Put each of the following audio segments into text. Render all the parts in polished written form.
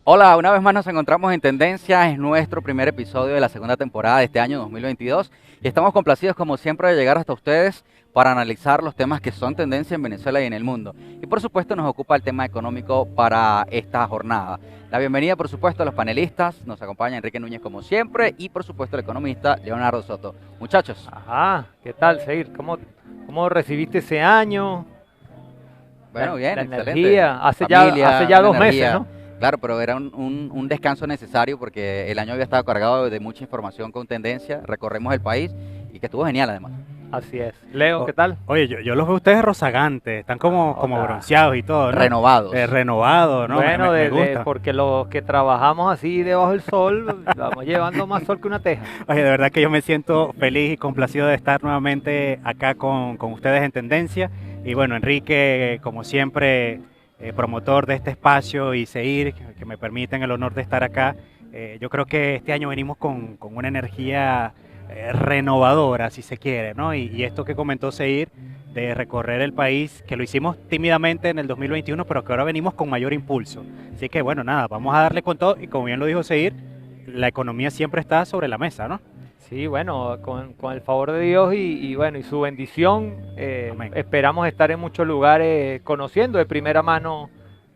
Hola, una vez más nos encontramos en Tendencia, es nuestro primer episodio de la segunda temporada de este año 2022 y estamos complacidos como siempre de llegar hasta ustedes para analizar los temas que son tendencia en Venezuela y en el mundo. Y por supuesto nos ocupa el tema económico para esta jornada. La bienvenida por supuesto a los panelistas, nos acompaña Enrique Núñez como siempre y por supuesto el economista Leonardo Soto. Muchachos. Ajá, ¿qué tal, Seir? ¿Cómo recibiste ese año? Bueno, bien, La excelente. energía, hace Familia, ya buena 2 meses, energía. ¿no? Claro, pero era un descanso necesario porque el año había estado cargado de mucha información con tendencia. Recorremos el país y que estuvo genial además. Así es. Leo, O- ¿qué tal? Oye, yo los veo a ustedes rozagantes, están como Otra. bronceados y todo, ¿no? Renovados. Renovado, ¿no? Bueno, Me gusta. porque los que trabajamos así debajo del sol, vamos llevando más sol que una teja. Oye, de verdad que yo me siento feliz y complacido de estar nuevamente acá con ustedes en Tendencia. Y bueno, Enrique, como siempre, promotor de este espacio y Seir, que me permiten el honor de estar acá. Yo creo que este año venimos con una energía renovadora, si se quiere, ¿no? Y esto que comentó Seir, de recorrer el país, que lo hicimos tímidamente en el 2021, pero que ahora venimos con mayor impulso. Así que bueno, nada, vamos a darle con todo y como bien lo dijo Seir, la economía siempre está sobre la mesa, ¿no? Sí, bueno, con el favor de Dios y bueno, y su bendición, Amén. esperamos estar en muchos lugares conociendo de primera mano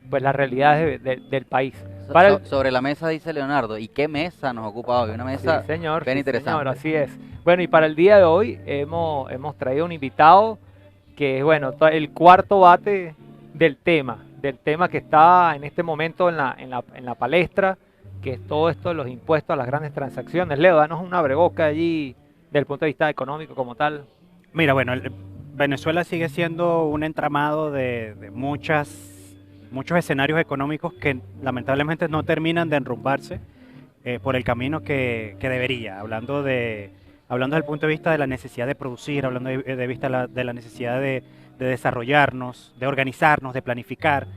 pues las realidades del país. Para el, Sobre la mesa dice Leonardo. ¿Y qué mesa nos ocupa hoy? Una mesa bien sí, señor, interesante. así es. Bueno, y para el día de hoy hemos traído un invitado que es, bueno, el cuarto bate del tema que está en este momento en la palestra, que es todo esto de los impuestos a las grandes transacciones. Leo, danos una breboca allí del punto de vista económico como tal. Mira, bueno, Venezuela sigue siendo un entramado de muchos escenarios económicos que lamentablemente no terminan de enrumbarse por el camino que debería, hablando desde el punto de vista de la necesidad de producir, hablando de vista de la necesidad de desarrollarnos, de organizarnos, de planificar.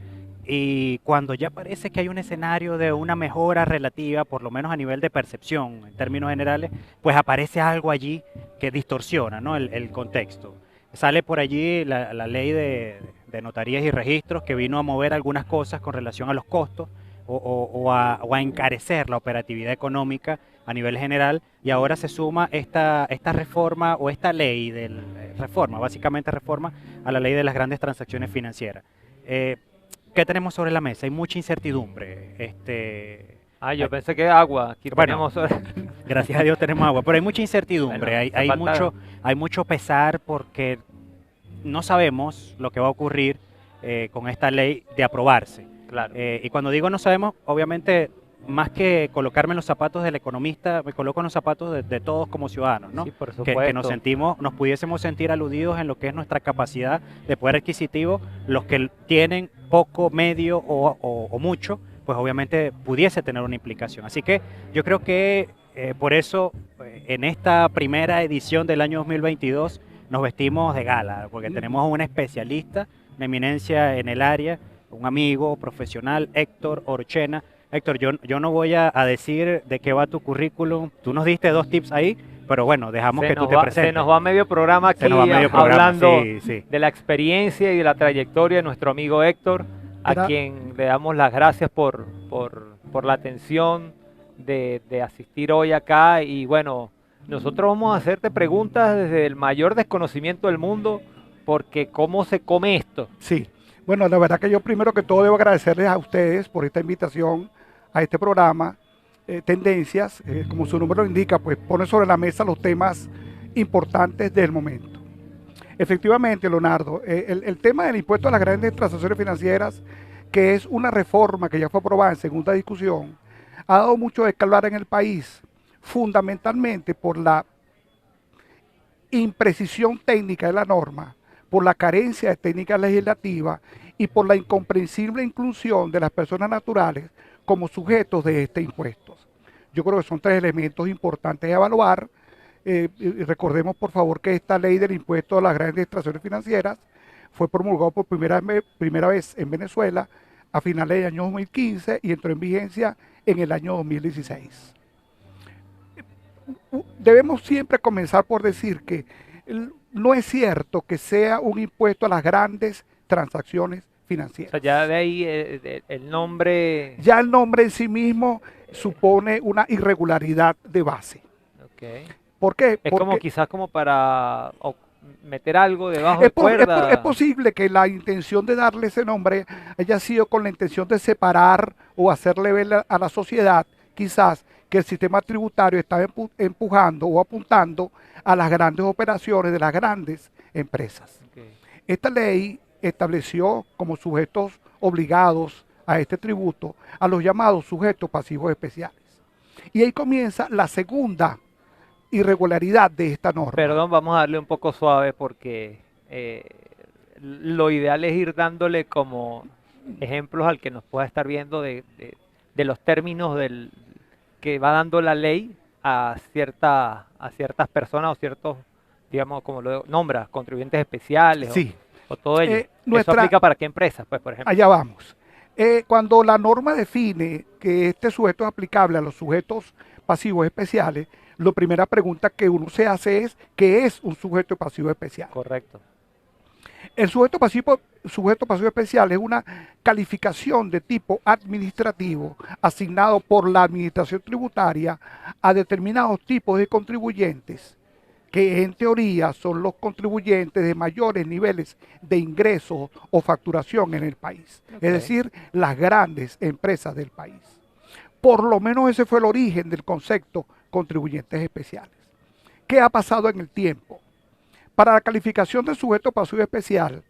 Y cuando ya parece que hay un escenario de una mejora relativa, por lo menos a nivel de percepción, en términos generales, pues aparece algo allí que distorsiona, ¿no? el contexto. Sale por allí la ley de notarías y registros que vino a mover algunas cosas con relación a los costos o a encarecer la operatividad económica a nivel general, y ahora se suma esta reforma o esta ley reforma, básicamente reforma a la ley de las grandes transacciones financieras. ¿Qué tenemos sobre la mesa? Hay mucha incertidumbre. Yo pensé que agua, aquí Bueno, tenemos... gracias a Dios tenemos agua, pero hay mucha incertidumbre, Bueno, hace falta... hay mucho pesar porque no sabemos lo que va a ocurrir con esta ley de aprobarse. Claro. Y cuando digo no sabemos, obviamente, más que colocarme en los zapatos del economista, me coloco en los zapatos de todos como ciudadanos, ¿no? Sí, por Que nos supuesto. nos pudiésemos sentir aludidos en lo que es nuestra capacidad de poder adquisitivo, los que tienen poco, medio o mucho, pues obviamente pudiese tener una implicación. Así que yo creo que por eso en esta primera edición del año 2022 nos vestimos de gala, porque tenemos un especialista, una eminencia en el área, un amigo profesional, Héctor Orchena. Héctor, yo no voy a decir de qué va tu currículum, tú nos diste 2 tips ahí, pero bueno, dejamos que tú te Se presentes. nos va medio programa aquí Se nos va medio programa, hablando sí, sí. de la experiencia y de la trayectoria de nuestro amigo Héctor, a quien le damos las gracias por la atención de asistir hoy acá. Y bueno, nosotros vamos a hacerte preguntas desde el mayor desconocimiento del mundo, porque ¿cómo se come esto? Sí, bueno, la verdad que yo primero que todo debo agradecerles a ustedes por esta invitación a este programa, Tendencias, como su nombre lo indica, pues pone sobre la mesa los temas importantes del momento. Efectivamente, Leonardo, el tema del impuesto a las grandes transacciones financieras, que es una reforma que ya fue aprobada en segunda discusión, ha dado mucho de qué hablar en el país, fundamentalmente por la imprecisión técnica de la norma, por la carencia de técnica legislativa y por la incomprensible inclusión de las personas naturales como sujetos de este impuesto. Yo creo que son 3 elementos importantes a evaluar. Y recordemos por favor que esta ley del impuesto a las grandes transacciones financieras fue promulgada por primera vez en Venezuela a finales del año 2015 y entró en vigencia en el año 2016. Debemos siempre comenzar por decir que no es cierto que sea un impuesto a las grandes transacciones O financieras. sea, ya de ahí el nombre. Ya el nombre en sí mismo supone una irregularidad de base. Ok. ¿Por qué? Es como Porque quizás como para meter algo debajo es, de cuerda. es posible que la intención de darle ese nombre haya sido con la intención de separar o hacerle ver a la sociedad, quizás, que el sistema tributario está empujando o apuntando a las grandes operaciones de las grandes empresas. Ok. Esta ley estableció como sujetos obligados a este tributo a los llamados sujetos pasivos especiales. Y ahí comienza la segunda irregularidad de esta norma. Perdón, vamos a darle un poco suave porque lo ideal es ir dándole como ejemplos al que nos pueda estar viendo de los términos que va dando la ley a ciertas personas o ciertos, digamos, como lo nombra, contribuyentes especiales Sí, o todo ello. ¿Eso nuestra- aplica para qué empresas, pues, por ejemplo? allá vamos. Cuando la norma define que este sujeto es aplicable a los sujetos pasivos especiales, la primera pregunta que uno se hace es, ¿qué es un sujeto pasivo especial? Correcto. El sujeto pasivo especial es una calificación de tipo administrativo asignado por la administración tributaria a determinados tipos de contribuyentes que en teoría son los contribuyentes de mayores niveles de ingresos o facturación en el país, Ok. es decir, las grandes empresas del país. Por lo menos ese fue el origen del concepto contribuyentes especiales. ¿Qué ha pasado en el tiempo? Para la calificación de sujeto pasivo especial,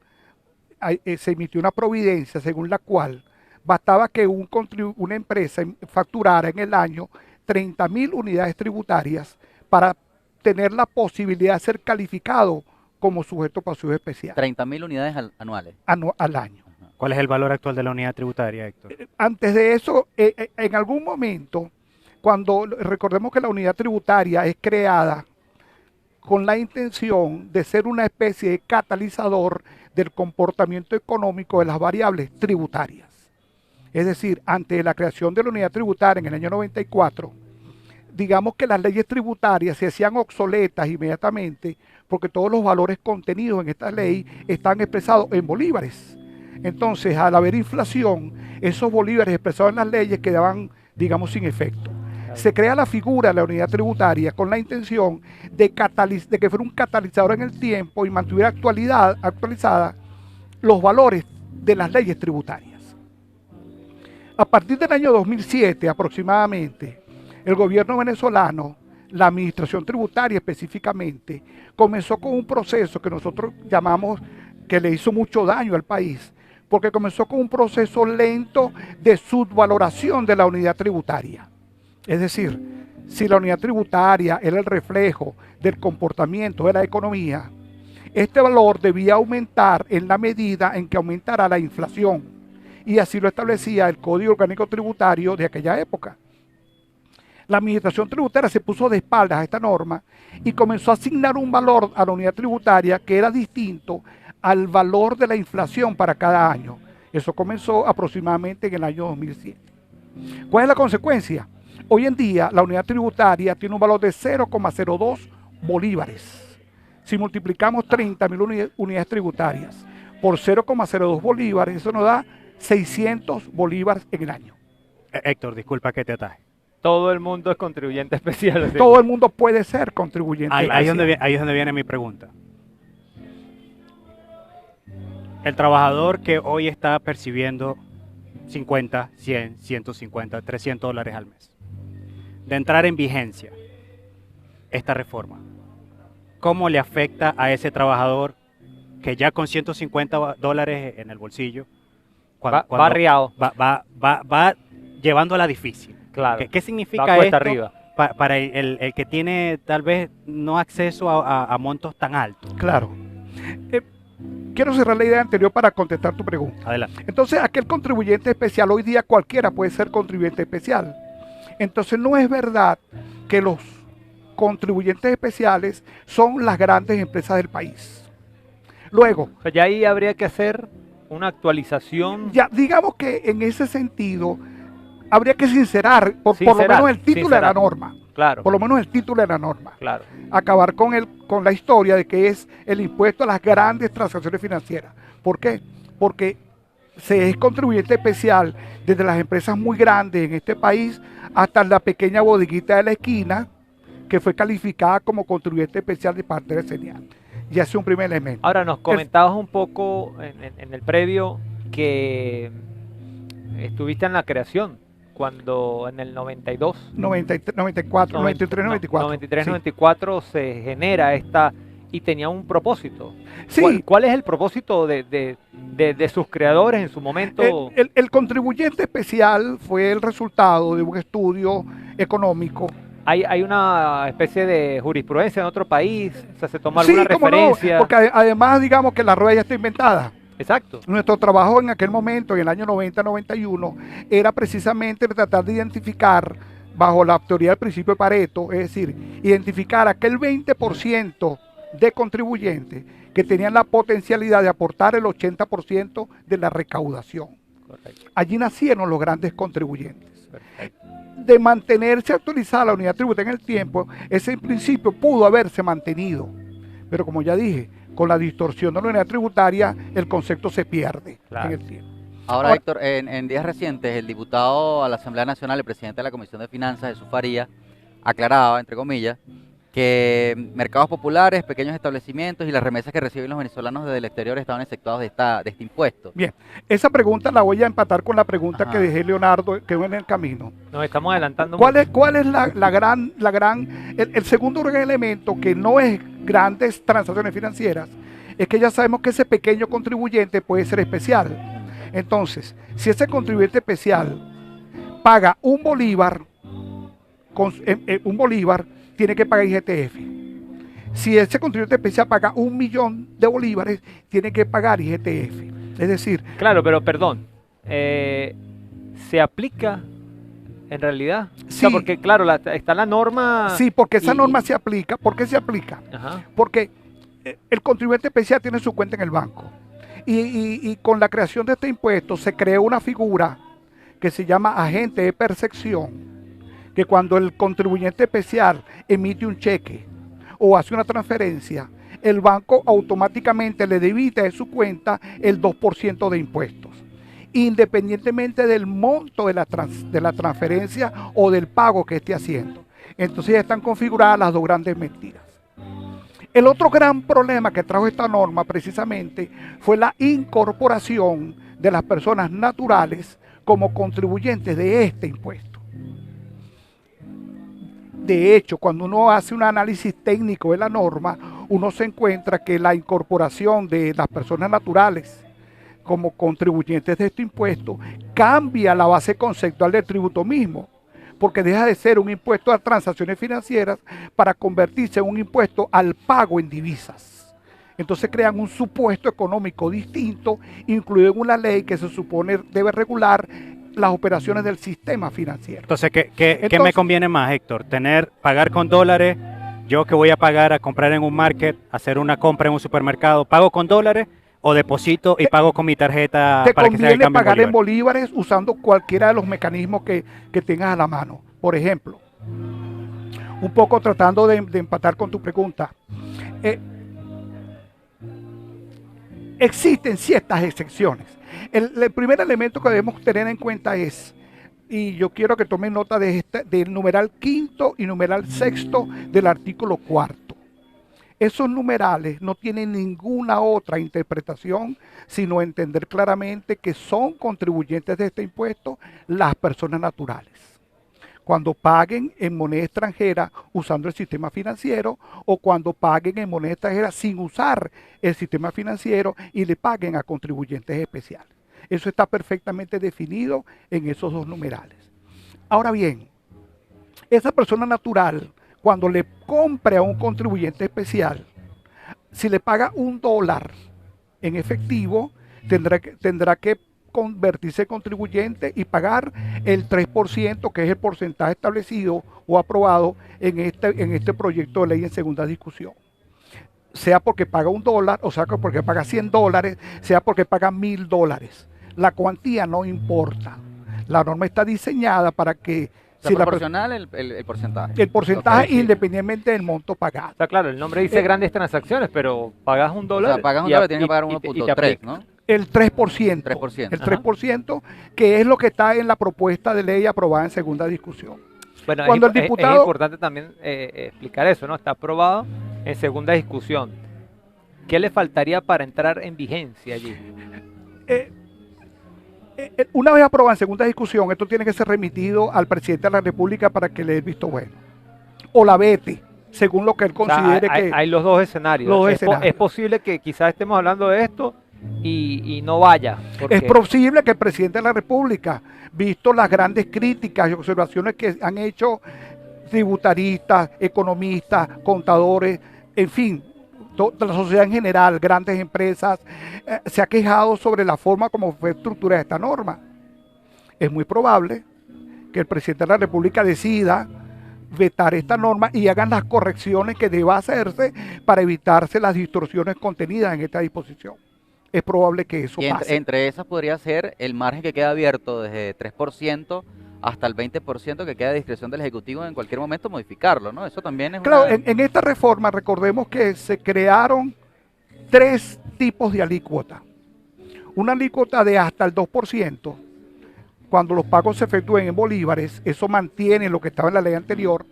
se emitió una providencia según la cual bastaba que una empresa facturara en el año 30.000 unidades tributarias para tener la posibilidad de ser calificado como sujeto pasivo especial 30.000 unidades anuales. al año. ¿Cuál es el valor actual de la unidad tributaria, Héctor? Antes de eso, en algún momento, cuando recordemos que la unidad tributaria es creada con la intención de ser una especie de catalizador del comportamiento económico de las variables tributarias. Es decir, antes de la creación de la unidad tributaria en el año 94, digamos que las leyes tributarias se hacían obsoletas inmediatamente porque todos los valores contenidos en esta ley están expresados en bolívares. Entonces, al haber inflación, esos bolívares expresados en las leyes quedaban, digamos, sin efecto. Se crea la figura de la unidad tributaria con la intención de que fuera un catalizador en el tiempo y mantuviera actualizada los valores de las leyes tributarias. A partir del año 2007 aproximadamente, el gobierno venezolano, la administración tributaria específicamente, comenzó con un proceso que nosotros llamamos que le hizo mucho daño al país, porque comenzó con un proceso lento de subvaloración de la unidad tributaria. Es decir, si la unidad tributaria era el reflejo del comportamiento de la economía, este valor debía aumentar en la medida en que aumentara la inflación, y así lo establecía el Código Orgánico Tributario de aquella época. La administración tributaria se puso de espaldas a esta norma y comenzó a asignar un valor a la unidad tributaria que era distinto al valor de la inflación para cada año. Eso comenzó aproximadamente en el año 2007. ¿Cuál es la consecuencia? Hoy en día la unidad tributaria tiene un valor de 0,02 bolívares. Si multiplicamos 30.000 unidades tributarias por 0,02 bolívares, eso nos da 600 bolívares en el año. Héctor, disculpa que te ataje. Todo el mundo es contribuyente especial. ¿Sí? Todo el mundo puede ser contribuyente Ahí es especial. ahí es donde viene mi pregunta. El trabajador que hoy está percibiendo 50, 100, 150, 300 dólares al mes, de entrar en vigencia esta reforma, ¿cómo le afecta a ese trabajador que ya con 150 dólares en el bolsillo, Va arriado. va llevándola difícil? Claro. ¿Qué significa Va cuesta esto arriba. para el que tiene tal vez no acceso a montos tan altos? Claro. Quiero cerrar la idea anterior para contestar tu pregunta. Adelante. Entonces, aquel contribuyente especial, hoy día cualquiera puede ser contribuyente especial. Entonces, no es verdad que los contribuyentes especiales son las grandes empresas del país. Luego, O sea, ya ahí habría que hacer una actualización. ya digamos que en ese sentido, habría que sincerar, por lo Sincerar, menos el título de la sincerar. norma. Claro, Por lo menos el título de la norma. claro. Acabar con la historia de que es el impuesto a las grandes transacciones financieras. ¿Por qué? Porque se es contribuyente especial desde las empresas muy grandes en este país hasta la pequeña bodeguita de la esquina, que fue calificada como contribuyente especial de parte del CENIAL. Y ese es un primer elemento. Ahora, nos comentabas un poco en el previo que estuviste en la creación, cuando en el 92, 94, 93, 94. 93, sí. 94 se genera esta, y tenía un propósito. Sí. ¿Cuál es el propósito de sus creadores en su momento? El contribuyente especial fue el resultado de un estudio económico. ¿Hay una especie de jurisprudencia en otro país? O sea, ¿se toma Sí, alguna cómo no, referencia? porque además digamos que la rueda ya está inventada. Exacto. Nuestro trabajo en aquel momento, en el año 90-91, era precisamente tratar de identificar, bajo la teoría del principio de Pareto, es decir, identificar aquel 20% de contribuyentes que tenían la potencialidad de aportar el 80% de la recaudación. Correcto. Allí nacieron los grandes contribuyentes. Perfecto. De mantenerse actualizada la unidad tributaria en el tiempo, ese principio pudo haberse mantenido. Pero como ya dije, con la distorsión de la unidad tributaria, el concepto se pierde Claro. en el tiempo. Ahora, Héctor, en días recientes, el diputado a la Asamblea Nacional, el presidente de la Comisión de Finanzas, Jesús Faría, aclaraba, entre comillas, que mercados populares, pequeños establecimientos y las remesas que reciben los venezolanos desde el exterior estaban exceptuados de este impuesto. Bien, esa pregunta la voy a empatar con la pregunta Ajá. que dejé Leonardo, que va en el camino. Nos estamos adelantando ¿Cuál mucho. es el segundo gran elemento que no es grandes transacciones financieras? Es que ya sabemos que ese pequeño contribuyente puede ser especial. Entonces, si ese contribuyente especial paga un bolívar, tiene que pagar IGTF. Si ese contribuyente especial paga 1 millón de bolívares, tiene que pagar IGTF. Es decir, Claro, pero perdón, ¿se aplica en realidad? O sea, Sí. porque claro, está la norma... sí, porque esa y- norma se aplica. ¿Por qué se aplica? Ajá. Porque el contribuyente especial tiene su cuenta en el banco. Y con la creación de este impuesto se creó una figura que se llama agente de percepción, que cuando el contribuyente especial emite un cheque o hace una transferencia, el banco automáticamente le debita de su cuenta el 2% de impuestos, independientemente del monto de la transferencia o del pago que esté haciendo. Entonces ya están configuradas las dos grandes mentiras. El otro gran problema que trajo esta norma precisamente fue la incorporación de las personas naturales como contribuyentes de este impuesto. De hecho, cuando uno hace un análisis técnico de la norma, uno se encuentra que la incorporación de las personas naturales como contribuyentes de este impuesto cambia la base conceptual del tributo mismo, porque deja de ser un impuesto a transacciones financieras para convertirse en un impuesto al pago en divisas. Entonces crean un supuesto económico distinto, incluido en una ley que se supone debe regular las operaciones del sistema financiero. Entonces, ¿qué me Entonces- conviene más, Héctor? Pagar con dólares, yo que voy a pagar a comprar en un market, hacer una compra en un supermercado, ¿pago con dólares o deposito y pago con mi tarjeta Te para que sea el conviene cambio en pagar en bolívares? bolívares usando cualquiera de los mecanismos que tengas a la mano. Por ejemplo, un poco tratando de empatar con tu pregunta, existen ciertas excepciones. El primer elemento que debemos tener en cuenta es, y yo quiero que tomen nota del numeral quinto y numeral sexto del artículo cuarto. Esos numerales no tienen ninguna otra interpretación sino entender claramente que son contribuyentes de este impuesto las personas naturales. Cuando paguen en moneda extranjera usando el sistema financiero o cuando paguen en moneda extranjera sin usar el sistema financiero y le paguen a contribuyentes especiales. Eso está perfectamente definido en esos dos numerales. Ahora bien, esa persona natural, cuando le compre a un contribuyente especial, si le paga $1 en efectivo, tendrá que convertirse en contribuyente y pagar el 3%, que es el porcentaje establecido o aprobado en este proyecto de ley en segunda discusión. Sea porque paga $1, o sea porque paga $100, sea porque paga $1000. La cuantía no importa. La norma está diseñada para que O sea, si proporcional el porcentaje. el porcentaje Sí. independientemente del monto pagado. Está claro, el nombre dice grandes transacciones, pero pagas $1. O sea, pagas $1, tienes que pagar 1.3, ¿no? El 3%. 3%. El 3%, que es lo que está en la propuesta de ley aprobada en segunda discusión. Bueno, Cuando el es diputado... importante también explicar eso, ¿no? Está aprobado en segunda discusión. ¿Qué le faltaría para entrar en vigencia allí? Una vez aprobada en segunda discusión, esto tiene que ser remitido al presidente de la República para que le dé el visto bueno. O la vete, según lo que él O sea, considere que... hay los dos escenarios. Los dos Es escenarios. posible que quizás estemos hablando de esto y no vaya. Porque... Es posible que el presidente de la República, visto las grandes críticas y observaciones que han hecho tributaristas, economistas, contadores, en fin, toda la sociedad en general, grandes empresas, se ha quejado sobre la forma como fue estructurada esta norma. Es muy probable que el presidente de la República decida vetar esta norma y hagan las correcciones que deba hacerse para evitarse las distorsiones contenidas en esta disposición. Es probable que eso Y pase. entre esas podría ser el margen que queda abierto desde 3% hasta el 20% que queda a discreción del Ejecutivo en cualquier momento modificarlo, ¿no? Eso también es Claro, una... en esta reforma recordemos que se crearon 3 tipos de alícuota. Una alícuota de hasta el 2%, cuando los pagos se efectúen en bolívares, eso mantiene lo que estaba en la ley anterior.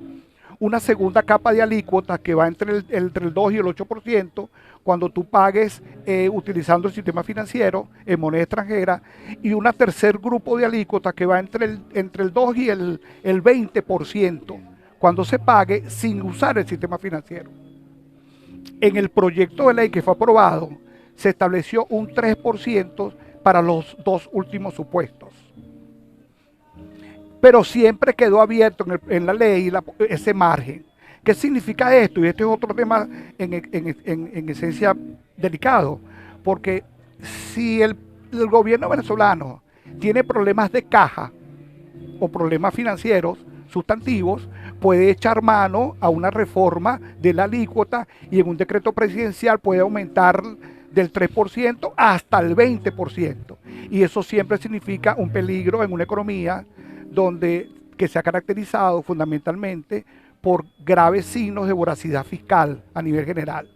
Una segunda capa de alícuotas que va entre el 2 y el 8%, cuando tú pagues utilizando el sistema financiero en moneda extranjera, y un tercer grupo de alícuotas que va entre el 2 y el 20%, cuando se pague sin usar el sistema financiero. En el proyecto de ley que fue aprobado, se estableció un 3% para los 2 últimos supuestos. Pero siempre quedó abierto en la ley ese margen. ¿Qué significa esto? Y este es otro tema en esencia delicado, porque si el gobierno venezolano tiene problemas de caja o problemas financieros sustantivos, puede echar mano a una reforma de la alícuota y en un decreto presidencial puede aumentar del 3% hasta el 20%. Y eso siempre significa un peligro en una economía que se ha caracterizado fundamentalmente por graves signos de voracidad fiscal a nivel general.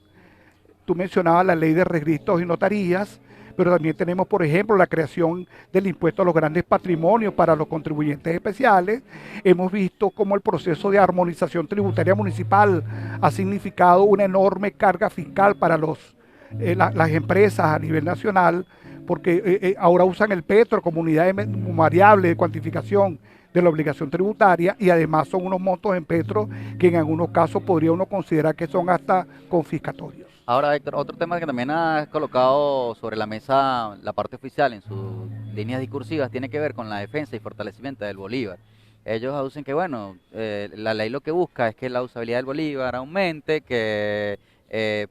Tú mencionabas la ley de registros y notarías, pero también tenemos, por ejemplo, la creación del impuesto a los grandes patrimonios para los contribuyentes especiales. Hemos visto cómo el proceso de armonización tributaria municipal ha significado una enorme carga fiscal para las empresas a nivel nacional, porque ahora usan el petro como unidad variable de cuantificación de la obligación tributaria, y además son unos montos en petro que en algunos casos podría uno considerar que son hasta confiscatorios. Ahora, Héctor, otro tema que también has colocado sobre la mesa la parte oficial en sus líneas discursivas tiene que ver con la defensa y fortalecimiento del Bolívar. Ellos aducen que, bueno, la ley lo que busca es que la usabilidad del Bolívar aumente, que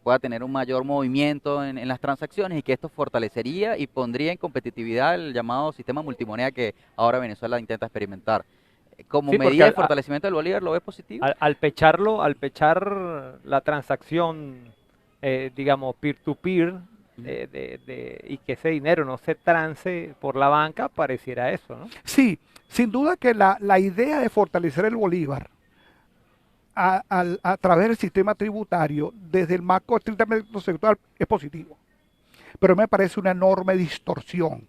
pueda tener un mayor movimiento en las transacciones y que esto fortalecería y pondría en competitividad el llamado sistema multimoneda que ahora Venezuela intenta experimentar. Como Sí, medida de fortalecimiento del Bolívar, ¿lo ves positivo? Al pechar la transacción, digamos, peer-to-peer, y que ese dinero no se trance por la banca, pareciera eso, ¿no? Sí, sin duda que la idea de fortalecer el Bolívar a través del sistema tributario, desde el marco estrictamente conceptual, es positivo. Pero me parece una enorme distorsión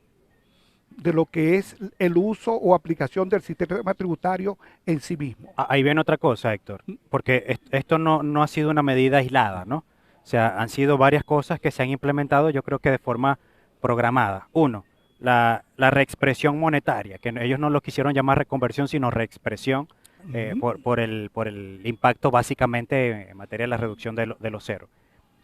de lo que es el uso o aplicación del sistema tributario en sí mismo. Ahí viene otra cosa, Héctor, porque esto no ha sido una medida aislada, ¿no? O sea, han sido varias cosas que se han implementado, yo creo que de forma programada. Uno, la reexpresión monetaria, que ellos no lo quisieron llamar reconversión, sino reexpresión, por el impacto básicamente en materia de la reducción de los ceros.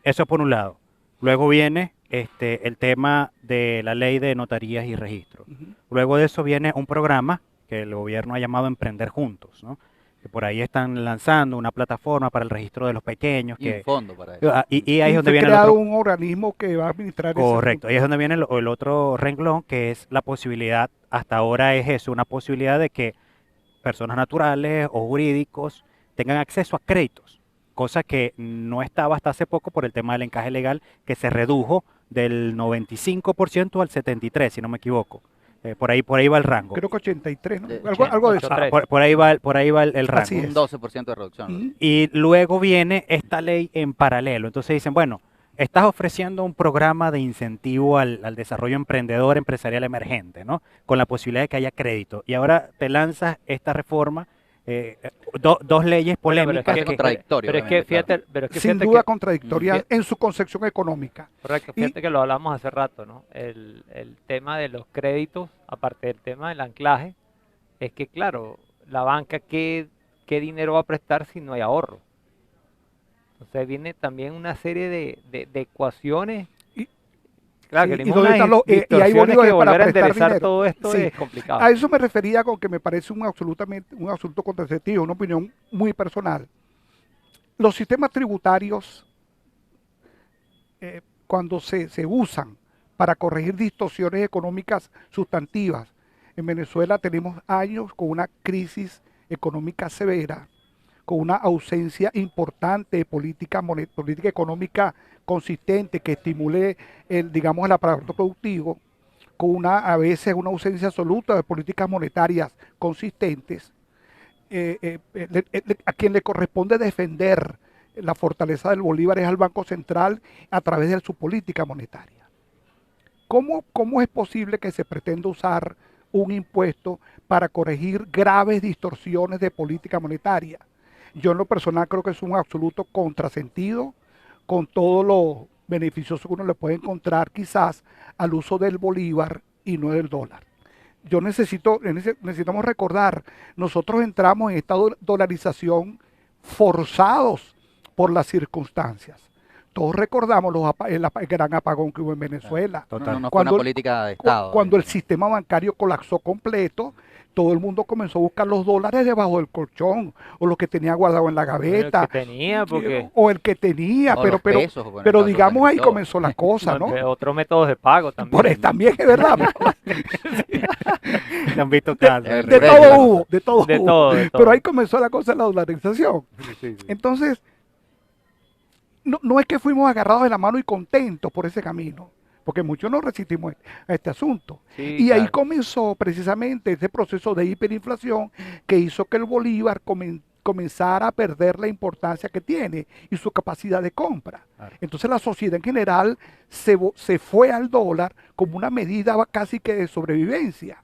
Eso por un lado. Luego viene el tema de la ley de notarías y registros. Luego de eso viene un programa que el gobierno ha llamado Emprender Juntos, ¿no? Que por ahí están lanzando una plataforma para el registro de los pequeños. Y un fondo para eso. Y ahí es donde Se ha viene creado un organismo que va a administrar eso. Correcto, ahí es donde viene el otro renglón, que es la posibilidad, hasta ahora es eso, una posibilidad de que personas naturales o jurídicos tengan acceso a créditos, cosa que no estaba hasta hace poco por el tema del encaje legal, que se redujo del 95% al 73%, si no me equivoco. Por ahí va el rango. Creo que 83, ¿no? De- Algo de eso. Por ahí va el rango. Así es. Un 12% de reducción. Ujú. Y luego viene esta ley en paralelo. Entonces dicen, bueno, estás ofreciendo un programa de incentivo al desarrollo emprendedor, empresarial emergente, ¿no? Con la posibilidad de que haya crédito. Y ahora te lanzas esta reforma, dos leyes Bueno, polémicas Es contradictorio, pero es que obviamente, claro. fíjate, pero es que Sin fíjate duda que, contradictoria fíjate- en su concepción económica. correcto, Y- fíjate que lo hablamos hace rato, ¿no? El tema de los créditos, aparte del tema del anclaje, es que, claro, la banca, ¿qué dinero va a prestar si no hay ahorro? Entonces viene también una serie de ecuaciones. Y- Claro, sí, que y tenemos dónde unas están y hay distorsiones bolívares que para volver a prestar enderezar dinero. todo esto Sí, es complicado. a eso me refería con que me parece un asunto contraceptivo, una opinión muy personal. Los sistemas tributarios, cuando se usan para corregir distorsiones económicas sustantivas, en Venezuela tenemos años con una crisis económica severa, con una ausencia importante de política económica consistente que estimule digamos, el aparato productivo, con a veces una ausencia absoluta de políticas monetarias consistentes, a quien le corresponde defender la fortaleza del Bolívar es al Banco Central a través de su política monetaria. ¿Cómo es posible que se pretenda usar un impuesto para corregir graves distorsiones de política monetaria? Yo en lo personal creo que es un absoluto contrasentido con todo lo beneficioso que uno le puede encontrar quizás al uso del bolívar y no del dólar. Necesitamos recordar, nosotros entramos en esta dolarización forzados por las circunstancias. Todos recordamos el gran apagón que hubo en Venezuela. No, Total. no fue Cuando una política de Estado. Cuando el sistema bancario colapsó completo, todo el mundo comenzó a buscar los dólares debajo del colchón o los que tenía guardado en la Bueno, el gaveta que tenía, porque o el que tenía, O pero los pesos, bueno, en el pero caso de digamos ahí Venezuela. comenzó la cosa, ¿no? otros métodos de pago también. Por eso también es verdad. Se han visto casos. El De Regresa, todo ¿no? hubo, de todo De hubo. todo, de todo. Pero ahí comenzó la cosa de la dolarización. Sí, sí. Entonces, no es que fuimos agarrados de la mano y contentos por ese camino, porque muchos nos resistimos a este asunto. Sí, Y ahí claro. comenzó precisamente ese proceso de hiperinflación que hizo que el bolívar comenzara a perder la importancia que tiene y su capacidad de compra. Claro. Entonces la sociedad en general se fue al dólar como una medida casi que de sobrevivencia.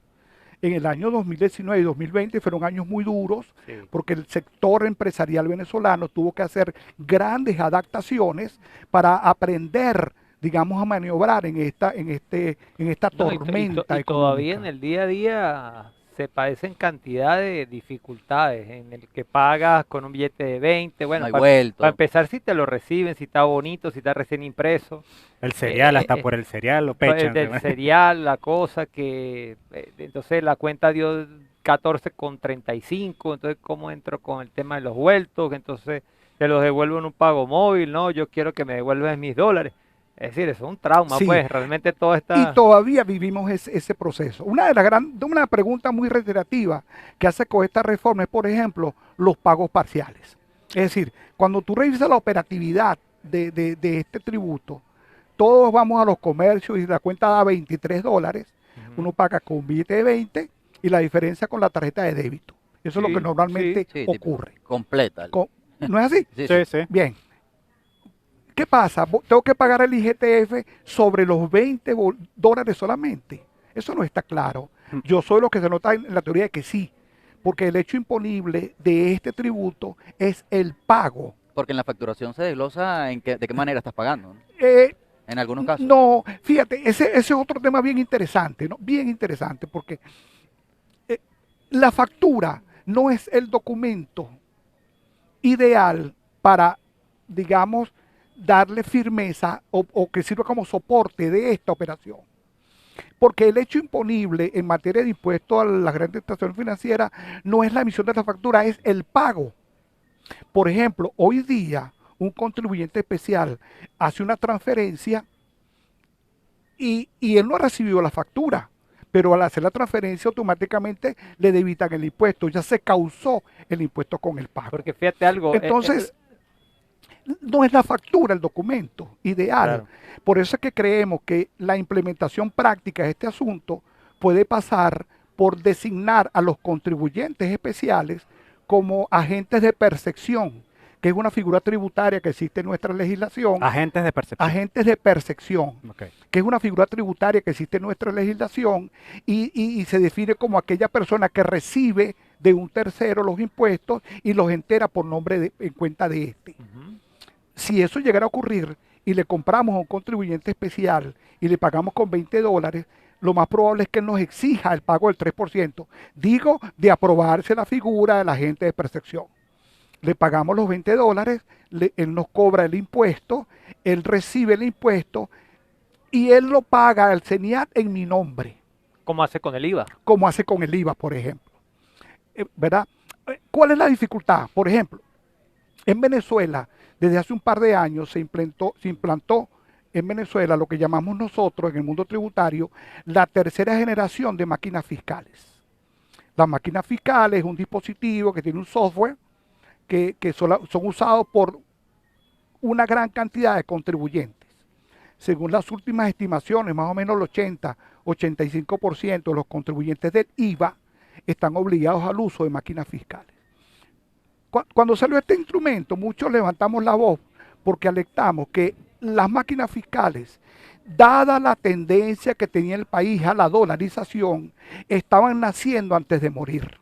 En el año 2019 y 2020 fueron años muy duros Sí. porque el sector empresarial venezolano tuvo que hacer grandes adaptaciones para aprender, digamos, a maniobrar en esta No, tormenta y todavía en económica. el día a día se padecen cantidad de dificultades en el que pagas con un billete de 20. No Bueno, hay para vuelto. empezar, si te lo reciben, si está bonito, si está recién impreso. El cereal, hasta eh, por el cereal lo Pues, pechan. del cereal, la cosa que entonces la cuenta dio 14,35, entonces cómo entro con el tema de los vueltos, entonces te los devuelvo en un pago móvil, no, yo quiero que me devuelvan mis dólares. Es decir, eso es un trauma, Sí. pues realmente todo Y está... todavía vivimos ese proceso. Una pregunta muy reiterativa que hace con esta reforma es, por ejemplo, los pagos parciales. Es decir, cuando tú revisas la operatividad de este tributo, todos vamos a los comercios y la cuenta da $23, Ujú. uno paga con un billete de 20 y la diferencia con la tarjeta de débito. Eso es lo Sí, que normalmente Sí, tipo, ocurre. completa. ¿No es así? Sí, Sí, sí. sí. Bien. ¿Qué pasa? Tengo que pagar el IGTF sobre los $20 solamente. Eso no está claro. Yo soy lo que se nota en la teoría de que sí, porque el hecho imponible de este tributo es el pago. Porque en la facturación se desglosa de qué manera estás pagando, ¿no? Eh, En algunos casos. No, fíjate, ese es otro tema bien interesante, ¿no? Bien interesante, porque la factura no es el documento ideal para, digamos, darle firmeza o que sirva como soporte de esta operación. Porque el hecho imponible en materia de impuestos a las grandes instituciones financieras no es la emisión de la factura, es el pago. Por ejemplo, hoy día un contribuyente especial hace una transferencia y él no ha recibido la factura, pero al hacer la transferencia automáticamente le debitan el impuesto, ya se causó el impuesto con el pago. Porque fíjate algo, Entonces, no es la factura el documento ideal. Claro. Por eso es que creemos que la implementación práctica de este asunto puede pasar por designar a los contribuyentes especiales como agentes de percepción que es una figura tributaria que existe en nuestra legislación. Agentes de percepción. Agentes de percepción, Ok. que es una figura tributaria que existe en nuestra legislación y se define como aquella persona que recibe de un tercero los impuestos y los entera por nombre en cuenta de este. Ujú. Si eso llegara a ocurrir y le compramos a un contribuyente especial y le pagamos con $20, lo más probable es que él nos exija el pago del 3%. Digo, de aprobarse la figura del agente de percepción. Le pagamos los $20, él nos cobra el impuesto, él recibe el impuesto y él lo paga al CENIAT en mi nombre, ¿Cómo hace con el IVA? como hace con el IVA, por ejemplo. ¿Verdad? ¿Cuál es la dificultad? Por ejemplo, en Venezuela, desde hace un par de años se implantó en Venezuela lo que llamamos nosotros en el mundo tributario la tercera generación de máquinas fiscales. La máquina fiscal es un dispositivo que tiene un software que son usados por una gran cantidad de contribuyentes. Según las últimas estimaciones, más o menos el 80-85% de los contribuyentes del IVA están obligados al uso de máquinas fiscales. Cuando salió este instrumento, muchos levantamos la voz porque alertamos que las máquinas fiscales, dada la tendencia que tenía el país a la dolarización, estaban naciendo antes de morir.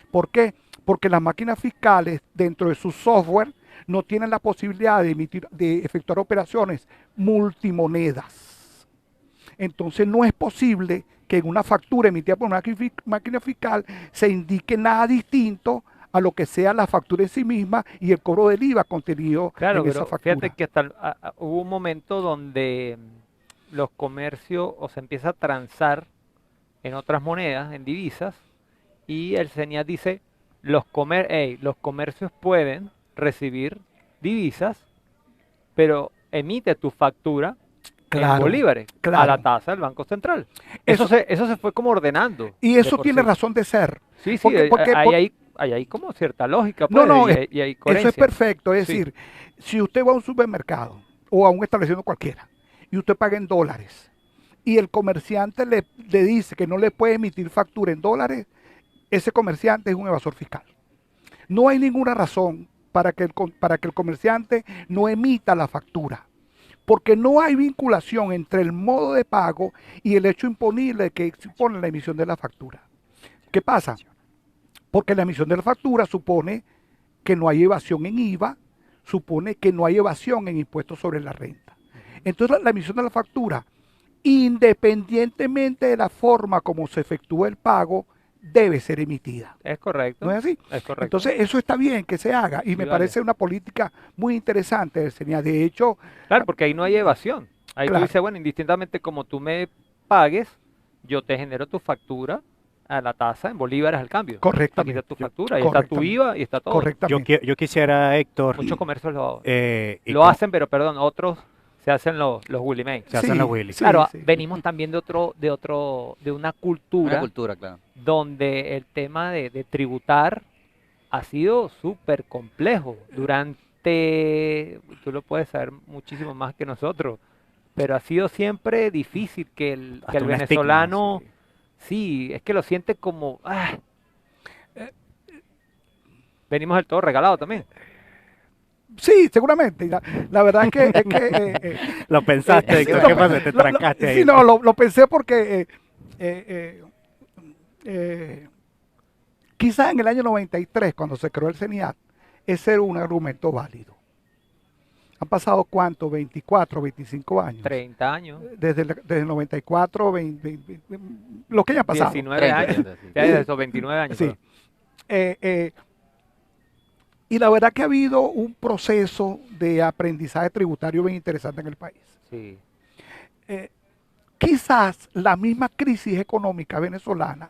¿Por qué? Porque las máquinas fiscales, dentro de su software, no tienen la posibilidad de efectuar operaciones multimonedas. Entonces no es posible que en una factura emitida por una máquina fiscal se indique nada distinto a lo que sea la factura en sí misma y el cobro del IVA contenido Claro, en esa pero factura. fíjate que hubo un momento donde los comercios o se empieza a transar en otras monedas, en divisas, y el CENIAT dice, los comercios pueden recibir divisas, pero emite tu factura en Claro, bolívares a claro. la tasa del Banco Central. Eso se fue como ordenando. Y de eso por tiene sí. razón de ser. Sí, sí, Porque hay como cierta lógica, No, pues, no, y hay eso coherencia. es perfecto. Es Sí. decir, si usted va a un supermercado o a un establecimiento cualquiera y usted paga en dólares y el comerciante le dice que no le puede emitir factura en dólares, ese comerciante es un evasor fiscal. No hay ninguna razón para que el comerciante no emita la factura, porque no hay vinculación entre el modo de pago y el hecho imponible que supone la emisión de la factura. ¿Qué pasa? Porque la emisión de la factura supone que no hay evasión en IVA, supone que no hay evasión en impuestos sobre la renta. Entonces la emisión de la factura, independientemente de la forma como se efectúa el pago, debe ser emitida. Es correcto. ¿No es así? Es correcto. Entonces eso está bien que se haga y Sí, me vale. parece una política muy interesante del CENIAT. De hecho, Claro, porque ahí no hay evasión. Ahí Claro. tú dices, bueno, indistintamente como tú me pagues, yo te genero tu factura a la tasa en bolívares al cambio. Aquí correctamente. está tu factura, ahí está tu correctamente, IVA y está todo. Correctamente. Yo quisiera, Héctor, Muchos comercios y lo hacen, pero perdón, otros se hacen los Willy May. se hacen los Willy. sí, Claro, sí. venimos también de una Una cultura cultura, claro. donde el tema de tributar ha sido súper complejo durante, tú lo puedes saber muchísimo más que nosotros, pero ha sido siempre difícil que el Hasta un venezolano, estigma, sí, es que lo siente como, venimos del todo regalado también. Sí, seguramente. La verdad es que... Lo pensaste, Héctor, lo- ¿qué pasa? Te trancaste ahí. Sí, no, lo pensé porque quizás en el año 93, cuando se creó el CENIAT, ese era un argumento válido. Han pasado, ¿cuánto? 24, 25 años. 30 años, Desde el 94, 20, lo que haya pasado. 19 30, años, 30, sí. ya desde esos 29 años. Sí. perdón. Y la verdad que ha habido un proceso de aprendizaje tributario bien interesante en el país. Sí. Quizás la misma crisis económica venezolana,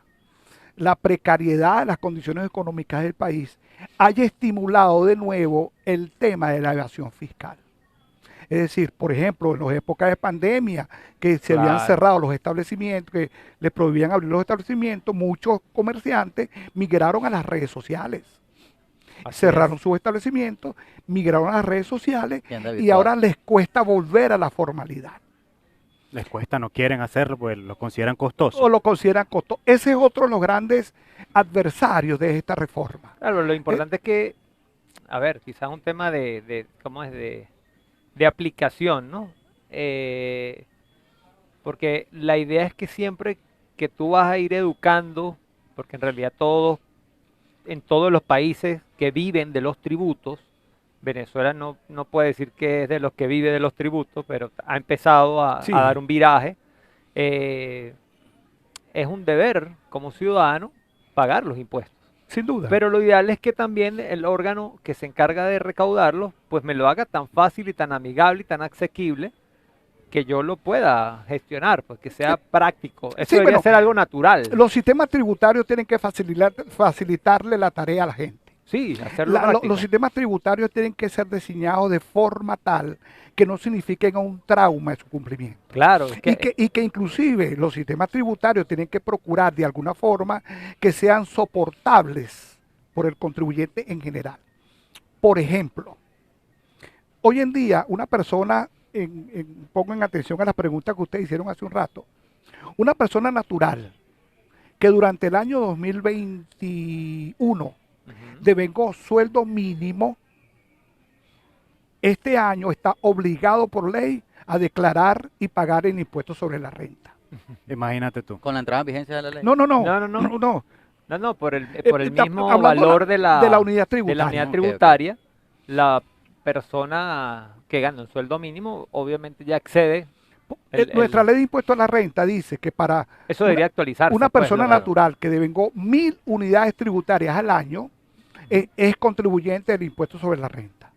la precariedad de las condiciones económicas del país, haya estimulado de nuevo el tema de la evasión fiscal. Es decir, por ejemplo, en las épocas de pandemia, que se habían Claro. cerrado los establecimientos, que les prohibían abrir los establecimientos, muchos comerciantes migraron a las redes sociales. Así Cerraron sus establecimientos, migraron a las redes sociales Y anda y virtual. ahora les cuesta volver a la formalidad. Les cuesta, no quieren hacerlo, pues lo consideran costoso. O lo consideran costoso. Ese es otro de los grandes adversarios de esta reforma. Claro, lo importante es que a ver, quizás un tema ¿cómo es? De aplicación, ¿no? Porque la idea es que siempre que tú vas a ir educando, porque en realidad en todos los países que viven de los tributos, Venezuela no puede decir que es de los que vive de los tributos, pero ha empezado Sí, a dar un viraje. eh, es un deber como ciudadano pagar los impuestos. sin duda. Pero lo ideal es que también el órgano que se encarga de recaudarlos, pues me lo haga tan fácil y tan amigable y tan asequible que yo lo pueda gestionar, pues que sea práctico. Eso Sí, debería bueno, ser algo natural. los sistemas tributarios tienen que facilitarle la tarea a la gente. Sí, hacerlo Los práctico. sistemas tributarios tienen que ser diseñados de forma tal que no signifiquen un trauma en su cumplimiento. Claro, es Y que inclusive los sistemas tributarios tienen que procurar de alguna forma que sean soportables por el contribuyente en general. Por ejemplo, hoy en día una persona, pongan atención a las preguntas que ustedes hicieron hace un rato, una persona natural que durante el año 2021 ujú, devengó sueldo mínimo, este año está obligado por ley a declarar y pagar el impuesto sobre la renta. Imagínate tú. Con la entrada en vigencia de la ley. No, no, no, No, no, no. no, no. no, por el mismo hablando valor de la unidad de la tributaria. unidad Ok, ok. tributaria, la persona que gana un sueldo mínimo obviamente ya excede. Nuestra ley de impuesto a la renta dice que para Eso debería actualizarse. una pues, persona claro. natural que devengó 1.000 unidades tributarias al año es contribuyente del impuesto sobre la renta.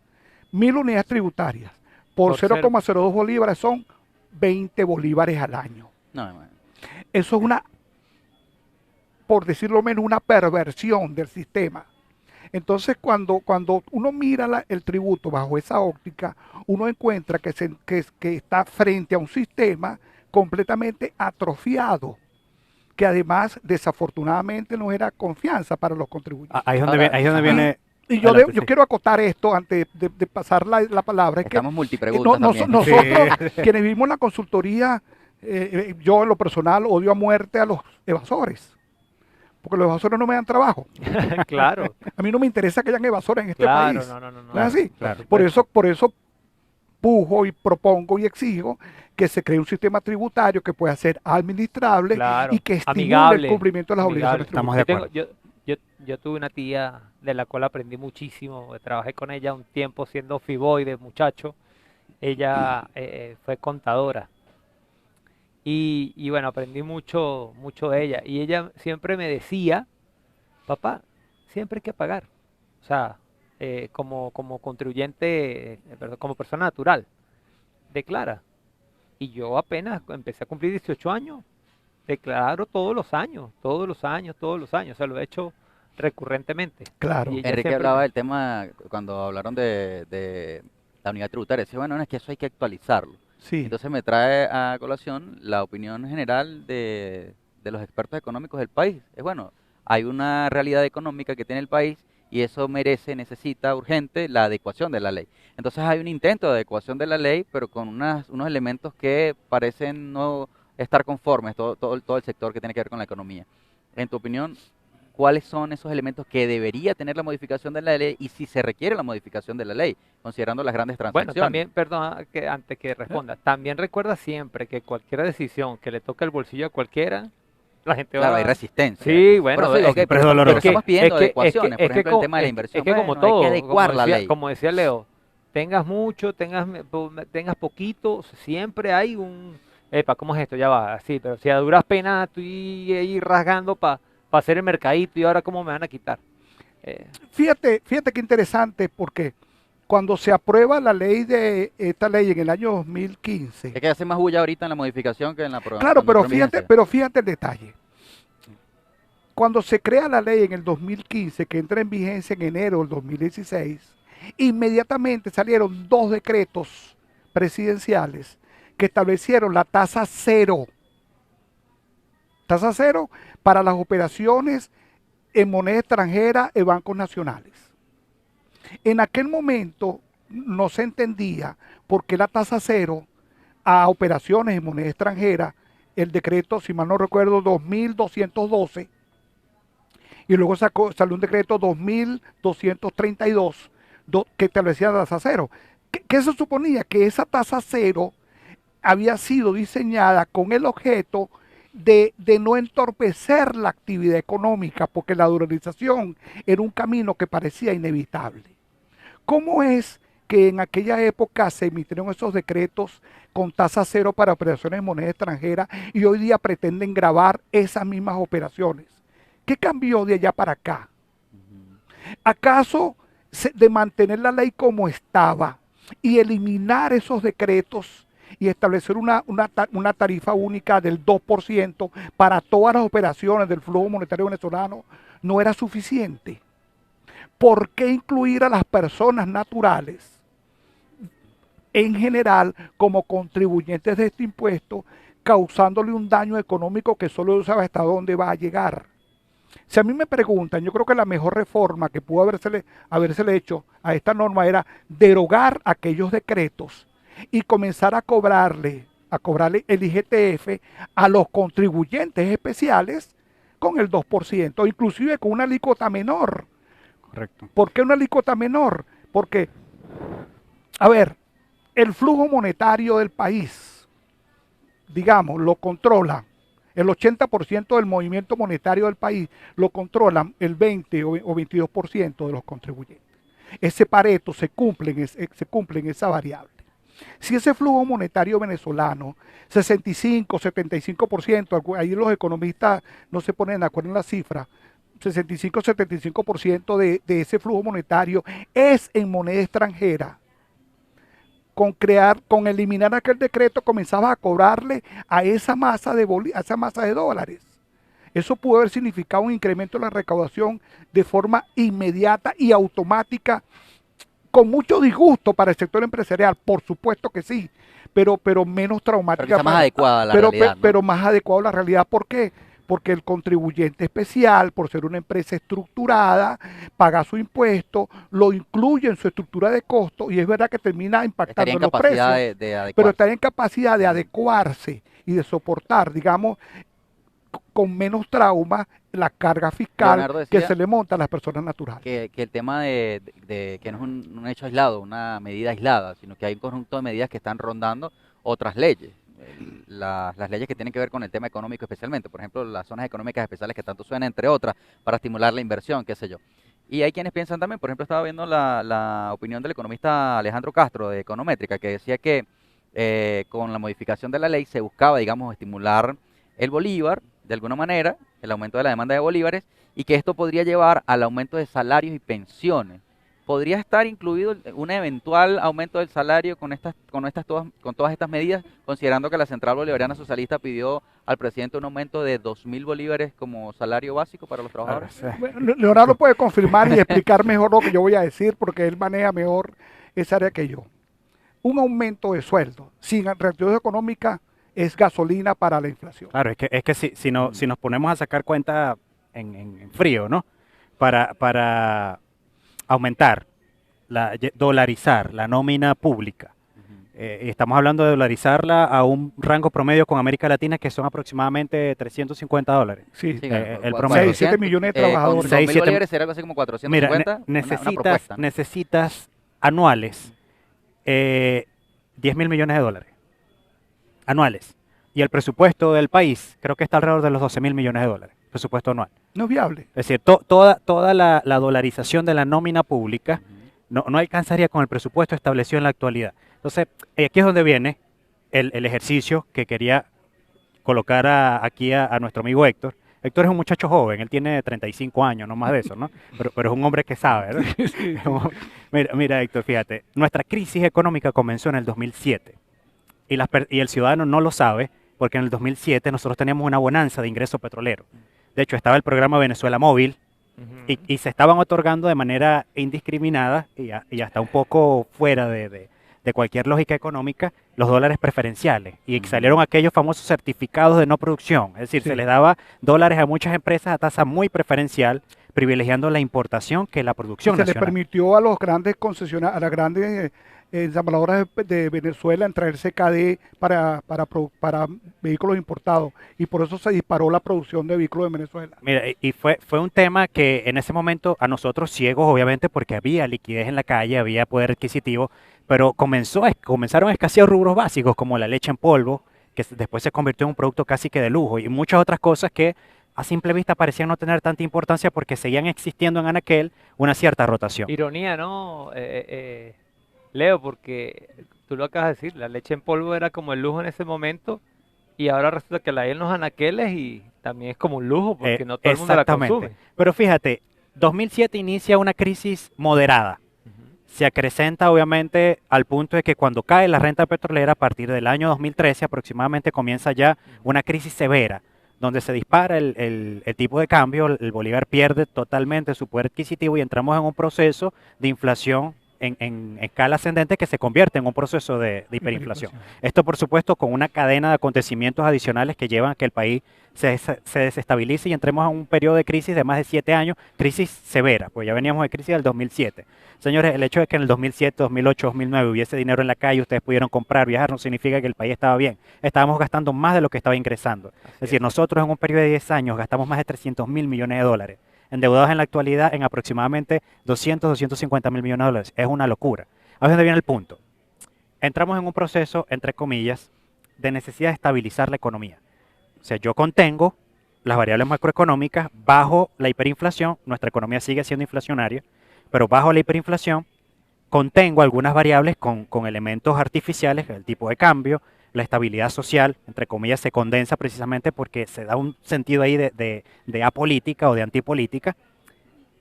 1.000 unidades tributarias por Por cero. 0,02 bolívares son 20 bolívares al año. No, bueno. Eso es una, por decirlo menos, una perversión del sistema. Entonces, cuando uno mira el tributo bajo esa óptica, uno encuentra que está frente a un sistema completamente atrofiado, que además, desafortunadamente, no era confianza para los contribuyentes. Ahí es donde Ahora, viene, ahí es donde ajá. viene. Y yo, Adelante, yo sí. quiero acotar esto antes de pasar la palabra. Es que Estamos multipreguntas también. nosotros, quienes vivimos la consultoría, yo en lo personal odio a muerte a los evasores, porque los evasores no me dan trabajo. Claro, A mí no me interesa que hayan evasores en este claro, país. no. ¿No es así? Claro. Por eso pujo y propongo y exijo que se cree un sistema tributario que pueda ser administrable Claro, y que estimule amigable, el cumplimiento de las amigable. obligaciones Estamos de tributarias. acuerdo. Yo tuve una tía de la cual aprendí muchísimo. Trabajé con ella un tiempo siendo fiboy de muchacho. Ella fue contadora. Y bueno, aprendí mucho de ella. Y ella siempre me decía, papá, siempre hay que pagar. O sea, como contribuyente, perdón, como persona natural, declara. Y yo apenas empecé a cumplir 18 años, declaro todos los años, todos los años, todos los años. O sea, lo he hecho recurrentemente. Claro. Y ella Enrique siempre hablaba me- del tema cuando hablaron de la unidad tributaria. Decía, bueno, no, es que eso hay que actualizarlo. Sí. Entonces me trae a colación la opinión general de los expertos económicos del país. Es bueno, hay una realidad económica que tiene el país y eso merece, necesita urgente la adecuación de la ley. Entonces hay un intento de adecuación de la ley, pero con unos elementos que parecen no estar conformes, todo el sector que tiene que ver con la economía. En tu opinión, ¿cuáles son esos elementos que debería tener la modificación de la ley y si se requiere la modificación de la ley, considerando las grandes Bueno, transacciones? también, perdón, que antes que responda, también recuerda siempre que cualquier decisión que le toque el bolsillo a cualquiera, la gente Claro, va hay resistencia. Sí, bueno, Por eso digo, es que- ok, pero es doloroso. estamos pidiendo es que- adecuaciones, por ejemplo, el tema de la es inversión. que como Bueno, todo, hay que adecuar la ley. como decía Leo, tengas mucho, tengas poquito, siempre hay epa, ¿cómo es esto? Ya va, sí, pero si a duras penas estoy ahí rasgando para hacer el mercadito y ahora cómo me van a quitar. Fíjate qué interesante, porque cuando se aprueba esta ley en el año 2015, Es que hace más bulla ahorita en la modificación que en la programación. claro, pero fíjate el detalle. Cuando se crea la ley en el 2015, que entra en vigencia en enero del 2016, inmediatamente salieron 2 decretos presidenciales que establecieron la tasa cero para las operaciones en moneda extranjera en bancos nacionales. En aquel momento no se entendía por qué la tasa cero a operaciones en moneda extranjera, el decreto, si mal no recuerdo, 2212, y luego salió un decreto 2232, que establecía la tasa cero. ¿Qué se suponía? Que esa tasa cero había sido diseñada con el objeto de no entorpecer la actividad económica, porque la dolarización era un camino que parecía inevitable. ¿Cómo es que en aquella época se emitieron esos decretos con tasa cero para operaciones en moneda extranjera y hoy día pretenden gravar esas mismas operaciones? ¿Qué cambió de allá para acá? ¿Acaso de mantener la ley como estaba y eliminar esos decretos y establecer una tarifa única del 2% para todas las operaciones del flujo monetario venezolano no era suficiente? ¿Por qué incluir a las personas naturales en general como contribuyentes de este impuesto, causándole un daño económico que solo Dios sabe hasta dónde va a llegar? Si a mí me preguntan, yo creo que la mejor reforma que pudo habérsele hecho a esta norma era derogar aquellos decretos y comenzar a cobrarle el IGTF a los contribuyentes especiales con el 2%, inclusive con una alícuota menor. Correcto. ¿Por qué una alícuota menor? Porque, a ver, el flujo monetario del país, digamos, lo controla. El 80% del movimiento monetario del país lo controlan el 20 o 22% de los contribuyentes. Ese Pareto se cumple en esa variable. Si ese flujo monetario venezolano, 65, 75%, ahí los economistas no se ponen de acuerdo en la cifra, 65, 75% de ese flujo monetario es en moneda extranjera. Con eliminar aquel decreto comenzaba a cobrarle a esa masa de dólares. Eso pudo haber significado un incremento en la recaudación de forma inmediata y automática, con mucho disgusto para el sector empresarial, por supuesto que sí, pero menos traumática. Pero más adecuada a la realidad, ¿no? Pero más adecuado a la realidad, ¿por qué? Porque el contribuyente especial, por ser una empresa estructurada, paga su impuesto, lo incluye en su estructura de costo y es verdad que termina impactando en los precios, pero está en capacidad de adecuarse y de soportar, digamos, con menos trauma la carga fiscal que se le monta a las personas naturales. Que el tema de que no es un hecho aislado, una medida aislada, sino que hay un conjunto de medidas que están rondando otras leyes. Las leyes que tienen que ver con el tema económico especialmente, por ejemplo, las zonas económicas especiales que tanto suenan, entre otras, para estimular la inversión, qué sé yo. Y hay quienes piensan también, por ejemplo, estaba viendo la opinión del economista Alejandro Castro de Econométrica, que decía que con la modificación de la ley se buscaba, digamos, estimular el bolívar, de alguna manera, el aumento de la demanda de bolívares, y que esto podría llevar al aumento de salarios y pensiones. ¿Podría estar incluido un eventual aumento del salario con todas estas medidas, considerando que la Central Bolivariana Socialista pidió al presidente un aumento de 2.000 bolívares como salario básico para los trabajadores? Bueno, Leonardo puede confirmar y explicar mejor lo que yo voy a decir, porque él maneja mejor esa área que yo. Un aumento de sueldo sin reactivación económica es gasolina para la inflación. Claro, es que si nos ponemos a sacar cuenta en frío, ¿no? Para aumentar, dolarizar la nómina pública. Estamos hablando de dolarizarla a un rango promedio con América Latina que son aproximadamente $350. Sí, el promedio. 6, 7 millones de trabajadores. 6, 7 bolívares será algo así como 450. Mira, necesitas anuales $10.000 millones anuales. Y el presupuesto del país creo que está alrededor de los $12.000 millones, presupuesto anual. No es viable. Es decir, toda la dolarización de la nómina pública no alcanzaría con el presupuesto establecido en la actualidad. Entonces, aquí es donde viene el ejercicio que quería colocar aquí a nuestro amigo Héctor. Héctor es un muchacho joven, él tiene 35 años, no más de eso, ¿no? Pero es un hombre que sabe, ¿verdad? Mira, Héctor, fíjate, nuestra crisis económica comenzó en el 2007 y el ciudadano no lo sabe porque en el 2007 nosotros teníamos una bonanza de ingreso petrolero. De hecho, estaba el programa Venezuela Móvil y se estaban otorgando de manera indiscriminada y hasta un poco fuera de cualquier lógica económica los dólares preferenciales. Y salieron aquellos famosos certificados de no producción. Es decir, se les daba dólares a muchas empresas a tasa muy preferencial, privilegiando la importación que la producción nacional. Se les permitió a los grandes concesionarios, a las grandes ensambladoras de Venezuela en traer CKD para vehículos importados y por eso se disparó la producción de vehículos en Venezuela. Mira, y fue un tema que en ese momento a nosotros ciegos, obviamente, porque había liquidez en la calle, había poder adquisitivo, pero comenzaron a escasear rubros básicos como la leche en polvo, que después se convirtió en un producto casi que de lujo, y muchas otras cosas que a simple vista parecían no tener tanta importancia porque seguían existiendo en Anaquel una cierta rotación. Ironía, ¿no? Leo, porque tú lo acabas de decir, la leche en polvo era como el lujo en ese momento y ahora resulta que la hay en los anaqueles y también es como un lujo porque no todo el mundo la consume. Pero fíjate, 2007 inicia una crisis moderada. Se acrecenta obviamente al punto de que cuando cae la renta petrolera a partir del año 2013 aproximadamente comienza ya una crisis severa, donde se dispara el tipo de cambio, el bolívar pierde totalmente su poder adquisitivo y entramos en un proceso de inflación en escala ascendente que se convierte en un proceso de hiperinflación. Esto, por supuesto, con una cadena de acontecimientos adicionales que llevan a que el país se desestabilice y entremos a un periodo de crisis de más de 7 años, crisis severa, pues ya veníamos de crisis del 2007. Señores, el hecho de que en el 2007, 2008, 2009 hubiese dinero en la calle, ustedes pudieron comprar, viajar, no significa que el país estaba bien. Estábamos gastando más de lo que estaba ingresando. Es decir, nosotros en un periodo de 10 años gastamos más de 300.000 millones de dólares. Endeudados en la actualidad en aproximadamente 250 mil millones de dólares. Es una locura. Ahora es donde viene el punto. Entramos en un proceso, entre comillas, de necesidad de estabilizar la economía. O sea, yo contengo las variables macroeconómicas, bajo la hiperinflación, nuestra economía sigue siendo inflacionaria, pero bajo la hiperinflación contengo algunas variables con elementos artificiales, el tipo de cambio, la estabilidad social, entre comillas, se condensa precisamente porque se da un sentido ahí de apolítica o de antipolítica.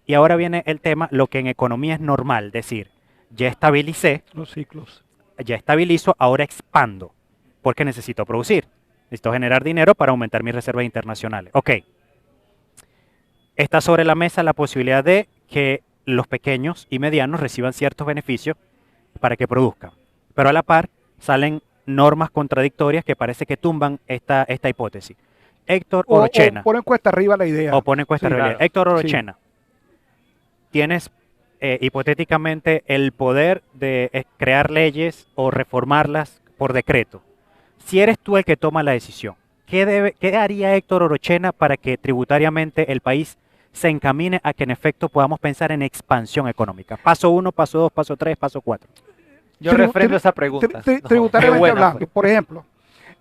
Y ahora viene el tema, lo que en economía es normal, decir, ya estabilicé, los ciclos. Ya estabilizo, ahora expando, porque necesito producir. Necesito generar dinero para aumentar mis reservas internacionales. Ok. Está sobre la mesa la posibilidad de que los pequeños y medianos reciban ciertos beneficios para que produzcan. Pero a la par salen normas contradictorias que parece que tumban esta hipótesis. Héctor Orochena. O ponen cuesta arriba la idea. O ponen cuesta arriba. Claro. Héctor Orochena. Sí. Tienes hipotéticamente el poder de crear leyes o reformarlas por decreto. Si eres tú el que toma la decisión, ¿qué haría Héctor Orochena para que tributariamente el país se encamine a que en efecto podamos pensar en expansión económica? Paso 1, paso 2, paso 3, paso 4. Yo refrendo esa pregunta. Tributariamente hablando, por ejemplo,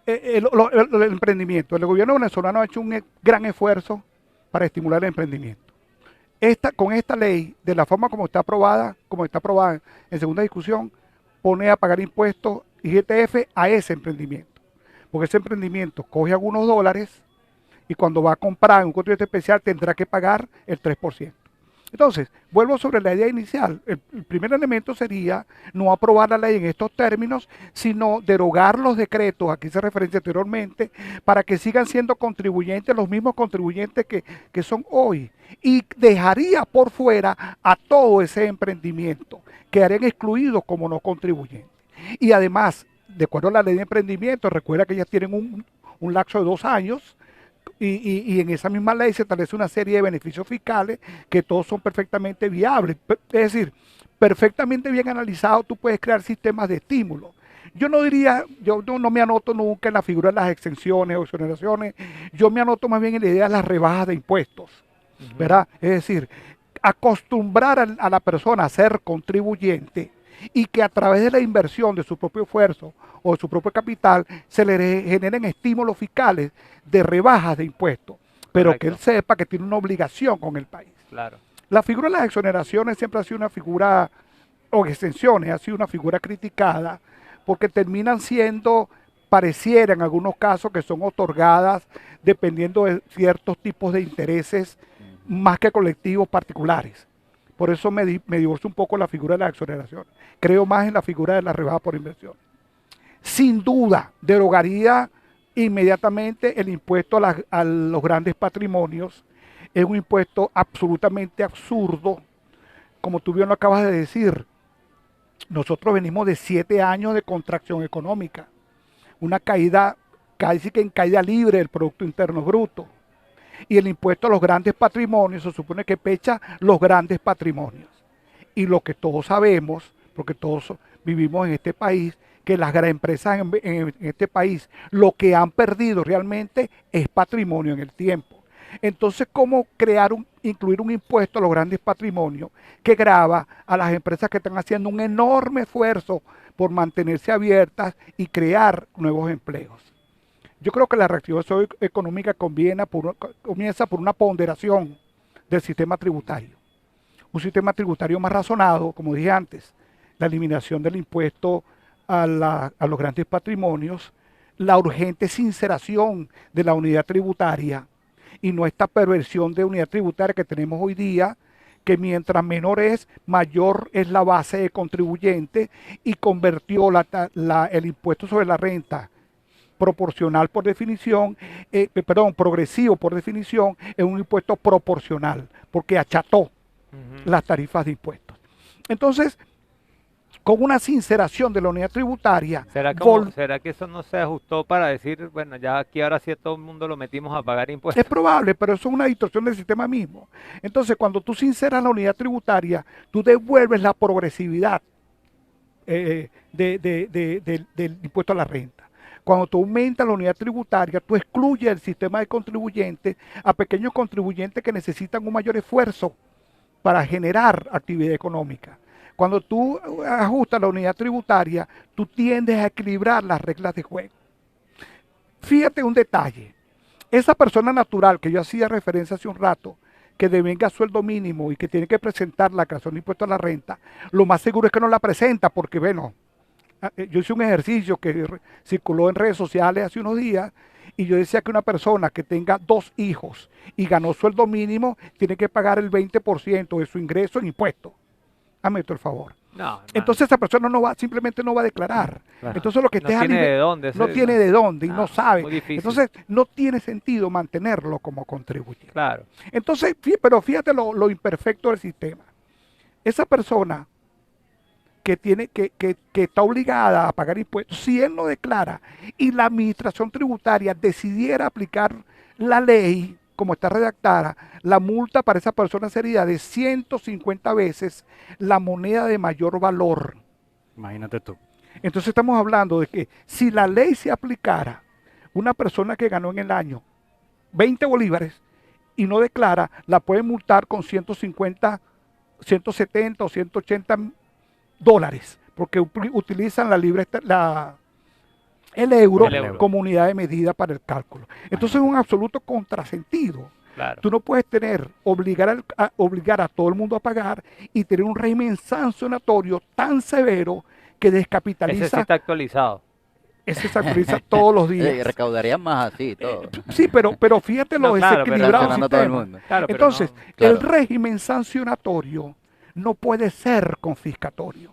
el emprendimiento. El gobierno venezolano ha hecho un gran esfuerzo para estimular el emprendimiento. Con esta ley, de la forma como está aprobada en segunda discusión, pone a pagar impuestos IGTF a ese emprendimiento. Porque ese emprendimiento coge algunos dólares y cuando va a comprar en un contribuyente especial tendrá que pagar el 3%. Entonces, vuelvo sobre la idea inicial. El primer elemento sería no aprobar la ley en estos términos, sino derogar los decretos, aquí se referencia anteriormente, para que sigan siendo contribuyentes los mismos contribuyentes que son hoy. Y dejaría por fuera a todo ese emprendimiento, quedarían excluidos como no contribuyentes. Y además, de acuerdo a la ley de emprendimiento, recuerda que ellas tienen un lapso de 2 años, y en esa misma ley se establece una serie de beneficios fiscales que todos son perfectamente viables. Es decir, perfectamente bien analizado, tú puedes crear sistemas de estímulo. Yo no me anoto nunca en la figura de las exenciones o exoneraciones, yo me anoto más bien en la idea de las rebajas de impuestos, ¿verdad? Es decir, acostumbrar a la persona a ser contribuyente y que a través de la inversión de su propio esfuerzo o de su propio capital se le generen estímulos fiscales de rebajas de impuestos, pero Correcto. que él sepa que tiene una obligación con el país. Claro. La figura de las exoneraciones siempre ha sido una figura, o exenciones, ha sido una figura criticada porque terminan siendo, pareciera en algunos casos, que son otorgadas dependiendo de ciertos tipos de intereses más que colectivos particulares. Por eso me divorcio un poco la figura de la exoneración. Creo más en la figura de la rebaja por inversión. Sin duda, derogaría inmediatamente el impuesto a los grandes patrimonios. Es un impuesto absolutamente absurdo. Como tú bien lo acabas de decir, nosotros venimos de 7 años de contracción económica. Una caída, casi que en caída libre del Producto Interno Bruto. Y el impuesto a los grandes patrimonios se supone que pecha los grandes patrimonios. Y lo que todos sabemos, porque todos vivimos en este país, que las grandes empresas en este país lo que han perdido realmente es patrimonio en el tiempo. Entonces, ¿cómo incluir un impuesto a los grandes patrimonios que grava a las empresas que están haciendo un enorme esfuerzo por mantenerse abiertas y crear nuevos empleos? Yo creo que la reactivación económica comienza por una ponderación del sistema tributario. Un sistema tributario más razonado, como dije antes, la eliminación del impuesto a los grandes patrimonios, la urgente sinceración de la unidad tributaria y no esta perversión de unidad tributaria que tenemos hoy día, que mientras menor es, mayor es la base de contribuyente, y convirtió el impuesto sobre la renta proporcional por definición, progresivo por definición, en un impuesto proporcional, porque acható las tarifas de impuestos. Entonces, con una sinceración de la unidad tributaria. ¿Será que eso no se ajustó para decir, bueno, ya aquí ahora sí a todo el mundo lo metimos a pagar impuestos? Es probable, pero eso es una distorsión del sistema mismo. Entonces, cuando tú sinceras la unidad tributaria, tú devuelves la progresividad del impuesto a la renta. Cuando tú aumentas la unidad tributaria, tú excluyes el sistema de contribuyentes a pequeños contribuyentes que necesitan un mayor esfuerzo para generar actividad económica. Cuando tú ajustas la unidad tributaria, tú tiendes a equilibrar las reglas de juego. Fíjate un detalle. Esa persona natural que yo hacía referencia hace un rato, que devenga sueldo mínimo y que tiene que presentar la creación de impuesto a la renta, lo más seguro es que no la presenta porque, bueno, yo hice un ejercicio que circuló en redes sociales hace unos días y yo decía que una persona que tenga 2 hijos y ganó sueldo mínimo tiene que pagar el 20% de su ingreso en impuestos. Hazme el favor. No, entonces esa persona simplemente no va a declarar. Claro. Entonces lo que no tiene de dónde. No tiene de dónde y no sabe. Muy difícil. Entonces no tiene sentido mantenerlo como contribuyente. Claro. Entonces, pero fíjate lo imperfecto del sistema. Esa persona que está obligada a pagar impuestos, si él no declara y la administración tributaria decidiera aplicar la ley como está redactada, la multa para esa persona sería de 150 veces la moneda de mayor valor. Imagínate tú. Entonces estamos hablando de que si la ley se aplicara, una persona que ganó en el año 20 bolívares y no declara, la pueden multar con 150, 170 o 180 dólares, porque utilizan el euro como unidad de medida para el cálculo. Entonces es un absoluto contrasentido. Claro. Tú no puedes obligar a todo el mundo a pagar y tener un régimen sancionatorio tan severo que descapitaliza. Ese sí está actualizado. Ese se actualiza todos los días. Recaudarían más así, todo. Sí, pero fíjate lo desequilibrado del sistema. Claro, entonces, el régimen sancionatorio no puede ser confiscatorio.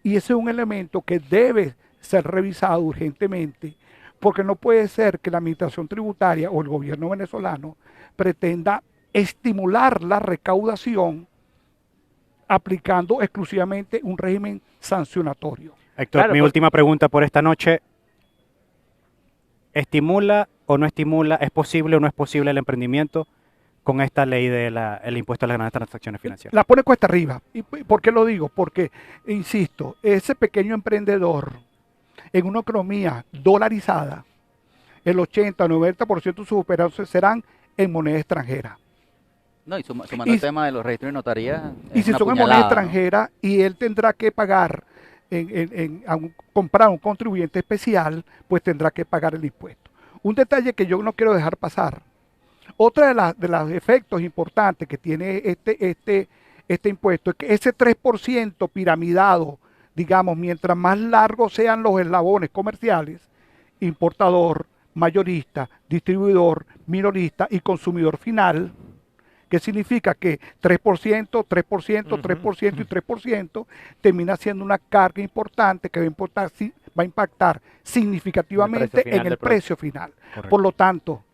Y ese es un elemento que debe ser revisado urgentemente, porque no puede ser que la administración tributaria o el gobierno venezolano pretenda estimular la recaudación aplicando exclusivamente un régimen sancionatorio. Héctor, claro, mi última pregunta por esta noche. ¿Estimula o no estimula, es posible o no es posible el emprendimiento con esta ley del impuesto a las grandes transacciones financieras? La pone cuesta arriba. ¿Y por qué lo digo? Porque, insisto, ese pequeño emprendedor en una economía dolarizada, el 80-90% de sus operaciones serán en moneda extranjera. No, y sumando el tema de los registros de notaría. Y si son en moneda extranjera, ¿no? Y él tendrá que pagar, comprar un contribuyente especial, pues tendrá que pagar el impuesto. Un detalle que yo no quiero dejar pasar. Otra de los efectos importantes que tiene este impuesto es que ese 3% piramidado, digamos, mientras más largos sean los eslabones comerciales, importador, mayorista, distribuidor, minorista y consumidor final, que significa que 3%, 3%, 3% y 3% termina siendo una carga importante que va a impactar significativamente en el precio final. Correcto. Por lo tanto,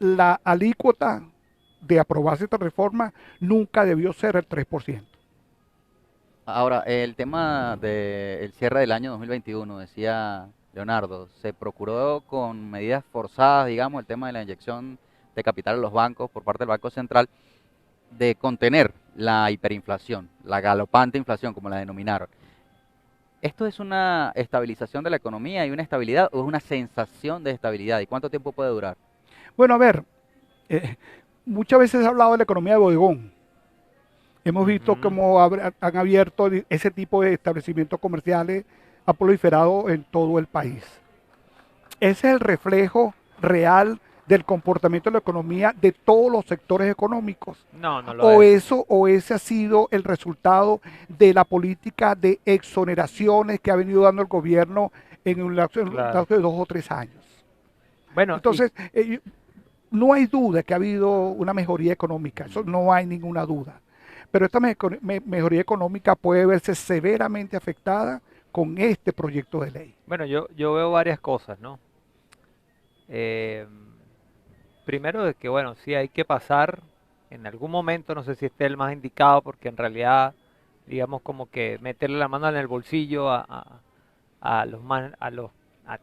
la alícuota de aprobarse esta reforma nunca debió ser el 3%. Ahora, el tema del cierre del año 2021, decía Leonardo, se procuró con medidas forzadas, digamos, el tema de la inyección de capital a los bancos por parte del Banco Central, de contener la hiperinflación, la galopante inflación, como la denominaron. ¿Esto es una estabilización de la economía y una estabilidad o es una sensación de estabilidad? ¿Y cuánto tiempo puede durar? Bueno, a ver, eh, muchas veces se ha hablado de la economía de bodegón. Hemos visto Ujú. cómo han abierto ese tipo de establecimientos comerciales, ha proliferado en todo el país. Ese es el reflejo real del comportamiento de la economía de todos los sectores económicos. No, no lo O es. eso, o ese ha sido el resultado de la política de exoneraciones que ha venido dando el gobierno en un Claro. lapso de 2 o 3 años. Bueno, y Entonces, no hay duda que ha habido una mejoría económica, eso no hay ninguna duda. Pero esta mejoría económica puede verse severamente afectada con este proyecto de ley. bueno, yo veo varias cosas, ¿no? Eh, Primero de que, bueno, sí hay que pasar en algún momento, no sé si esté el más indicado, porque en realidad, digamos, como que meterle la mano en el bolsillo a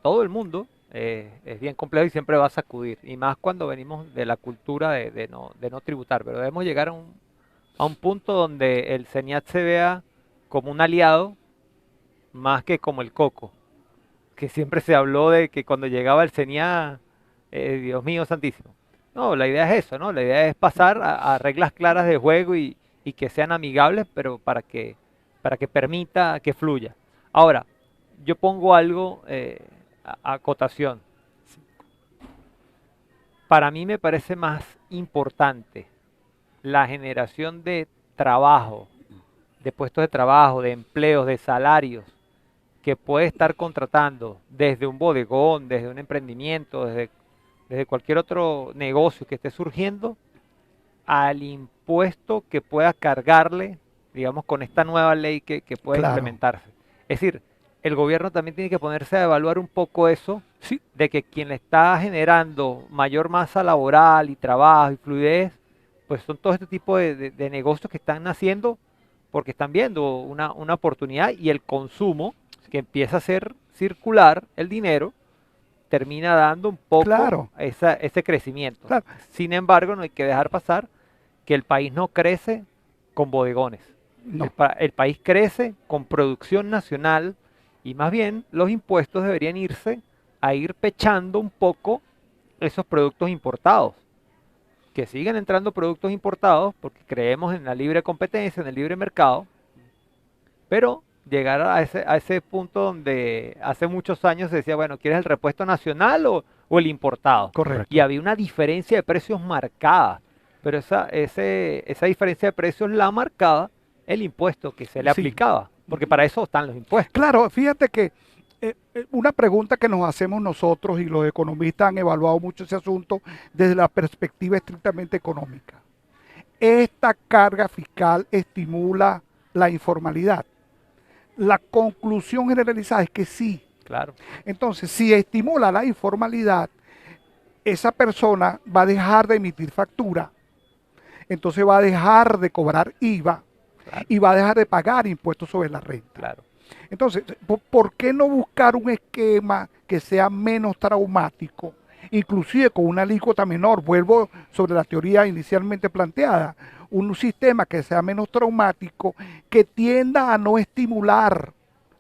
todo el mundo es bien complejo y siempre va a sacudir. Y más cuando venimos de la cultura de no tributar. Pero debemos llegar a un punto donde el CENIAT se vea como un aliado más que como el coco. Que siempre se habló de que cuando llegaba el CENIAT, Dios mío santísimo. No, la idea es eso, ¿no? La idea es pasar a reglas claras de juego y que sean amigables, pero para que permita que fluya. Ahora, yo pongo algo a acotación. Para mí me parece más importante la generación de trabajo, de puestos de trabajo, de empleos, de salarios que puede estar contratando desde un bodegón, desde un emprendimiento, desde cualquier otro negocio que esté surgiendo, al impuesto que pueda cargarle, digamos, con esta nueva ley que pueda Claro, implementarse. Es decir, el gobierno también tiene que ponerse a evaluar un poco eso, sí, de que quien le está generando mayor masa laboral y trabajo y fluidez, pues son todo este tipo de negocios que están naciendo porque están viendo una oportunidad y el consumo que empieza a ser circular el dinero termina dando un poco claro, ese crecimiento. claro. Sin embargo, no hay que dejar pasar que el país no crece con bodegones. No, El país crece con producción nacional y más bien los impuestos deberían irse a ir pechando un poco esos productos importados. Que sigan entrando productos importados porque creemos en la libre competencia, en el libre mercado, pero llegar a ese punto donde hace muchos años se decía, bueno, ¿quieres el repuesto nacional o el importado? Y correcto. había una diferencia de precios marcada, pero esa diferencia de precios la marcaba el impuesto que se le Sí. aplicaba, porque para eso están los impuestos. Claro, fíjate que una pregunta que nos hacemos nosotros y los economistas han evaluado mucho ese asunto desde la perspectiva estrictamente económica. ¿Esta carga fiscal estimula la informalidad? La conclusión generalizada es que sí. Claro, Entonces, si estimula la informalidad, esa persona va a dejar de emitir factura, entonces va a dejar de cobrar IVA claro, y va a dejar de pagar impuestos sobre la renta. claro. Entonces, ¿por qué no buscar un esquema que sea menos traumático, inclusive con una alícuota menor? Vuelvo sobre la teoría inicialmente planteada, un sistema que sea menos traumático, que tienda a no estimular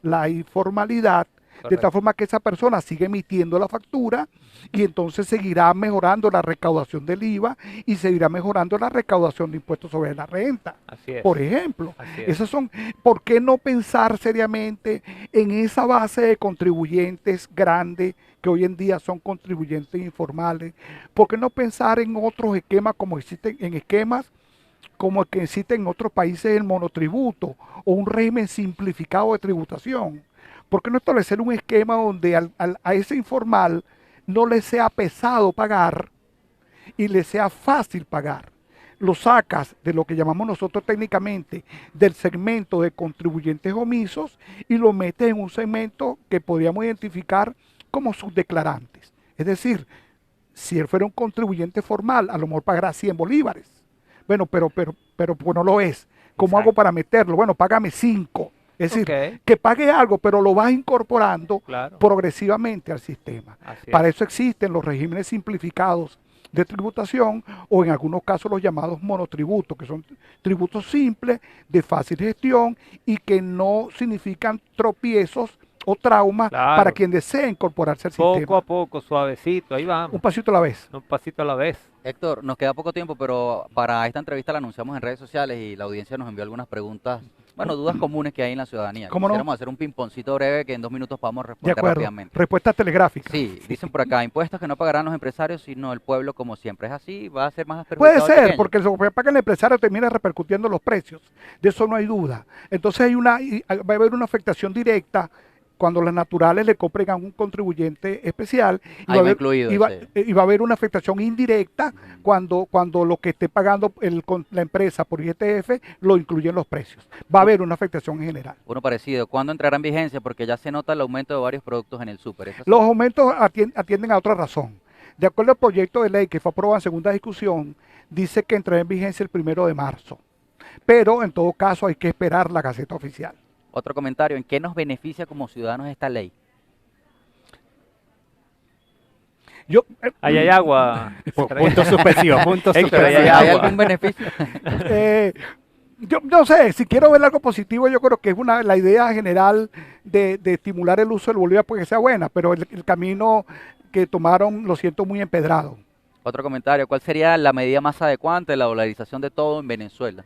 la informalidad, de tal Correcto. forma que esa persona sigue emitiendo la factura y entonces seguirá mejorando la recaudación del IVA y seguirá mejorando la recaudación de impuestos sobre la renta. Así es, Por ejemplo, así es. esas son, ¿por qué no pensar seriamente en esa base de contribuyentes grande que hoy en día son contribuyentes informales? ¿Por qué no pensar en otros esquemas como existen en esquemas como el que existe en otros países el monotributo o un régimen simplificado de tributación? ¿Por qué no establecer un esquema donde a ese informal no le sea pesado pagar y le sea fácil pagar? Lo sacas de lo que llamamos nosotros técnicamente del segmento de contribuyentes omisos y lo metes en un segmento que podríamos identificar como subdeclarantes. Es decir, si él fuera un contribuyente formal, a lo mejor pagará 100 bolívares. Bueno, pero pues no lo es. ¿Cómo hago Exacto. para meterlo? Bueno, págame 5. Es decir, Ok, que pague algo, pero lo vas incorporando claro, progresivamente al sistema. así es. Para eso existen los regímenes simplificados de tributación, o en algunos casos los llamados monotributos, que son tributos simples, de fácil gestión y que no significan tropiezos o traumas Claro. para quien desee incorporarse al Poco sistema. a poco, suavecito, ahí vamos. Un pasito a la vez. Un pasito a la vez. Héctor, nos queda poco tiempo, pero para esta entrevista la anunciamos en redes sociales y la audiencia nos envió algunas preguntas, bueno, dudas comunes que hay en la ciudadanía. ¿Cómo no? Quisiéramos hacer un pimponcito breve que en 2 minutos podamos De responder acuerdo. rápidamente. Respuestas telegráficas. Sí, dicen por acá, impuestos que no pagarán los empresarios, sino el pueblo como siempre. ¿Es así? ¿Va a ser más Puede perjudicado el ser, pequeño? porque lo que paga el empresario termina repercutiendo los precios. De eso no hay duda. Entonces va a haber una afectación directa cuando las naturales le compren a un contribuyente especial y Ahí va haber, incluido y va- ese. y va a haber una afectación indirecta cuando lo que esté pagando la empresa por IGTF lo incluye en los precios. Va a haber una afectación en general. Uno parecido. ¿Cuándo entrará en vigencia? Porque ya se nota el aumento de varios productos en el súper. ¿Es así? Los aumentos atienden a otra razón. De acuerdo al proyecto de ley que fue aprobado en segunda discusión, dice que entrará en vigencia el 1 de marzo. Pero en todo caso hay que esperar la Gaceta Oficial. Otro comentario, ¿en qué nos beneficia como ciudadanos esta ley? Yo, Ahí hay agua. Punto suspensivo, punto Héctor, ¿Pero ahí suspensivo. hay ¿Hay agua. algún beneficio? Yo no sé, si quiero ver algo positivo, yo creo que es la idea general de estimular el uso del bolívar porque sea buena, pero el camino que tomaron lo siento muy empedrado. Otro comentario, ¿cuál sería la medida más adecuada ante la dolarización de todo en Venezuela?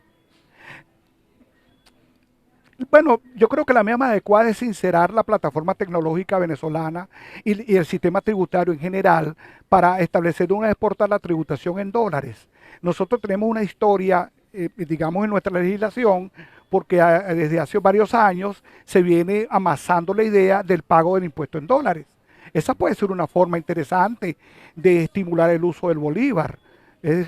Bueno, yo creo que la mía más adecuada es sincerar la plataforma tecnológica venezolana y el sistema tributario en general para establecer una vez por todas la tributación en dólares. Nosotros tenemos una historia, digamos, en nuestra legislación, porque desde hace varios años se viene amasando la idea del pago del impuesto en dólares. Esa puede ser una forma interesante de estimular el uso del bolívar.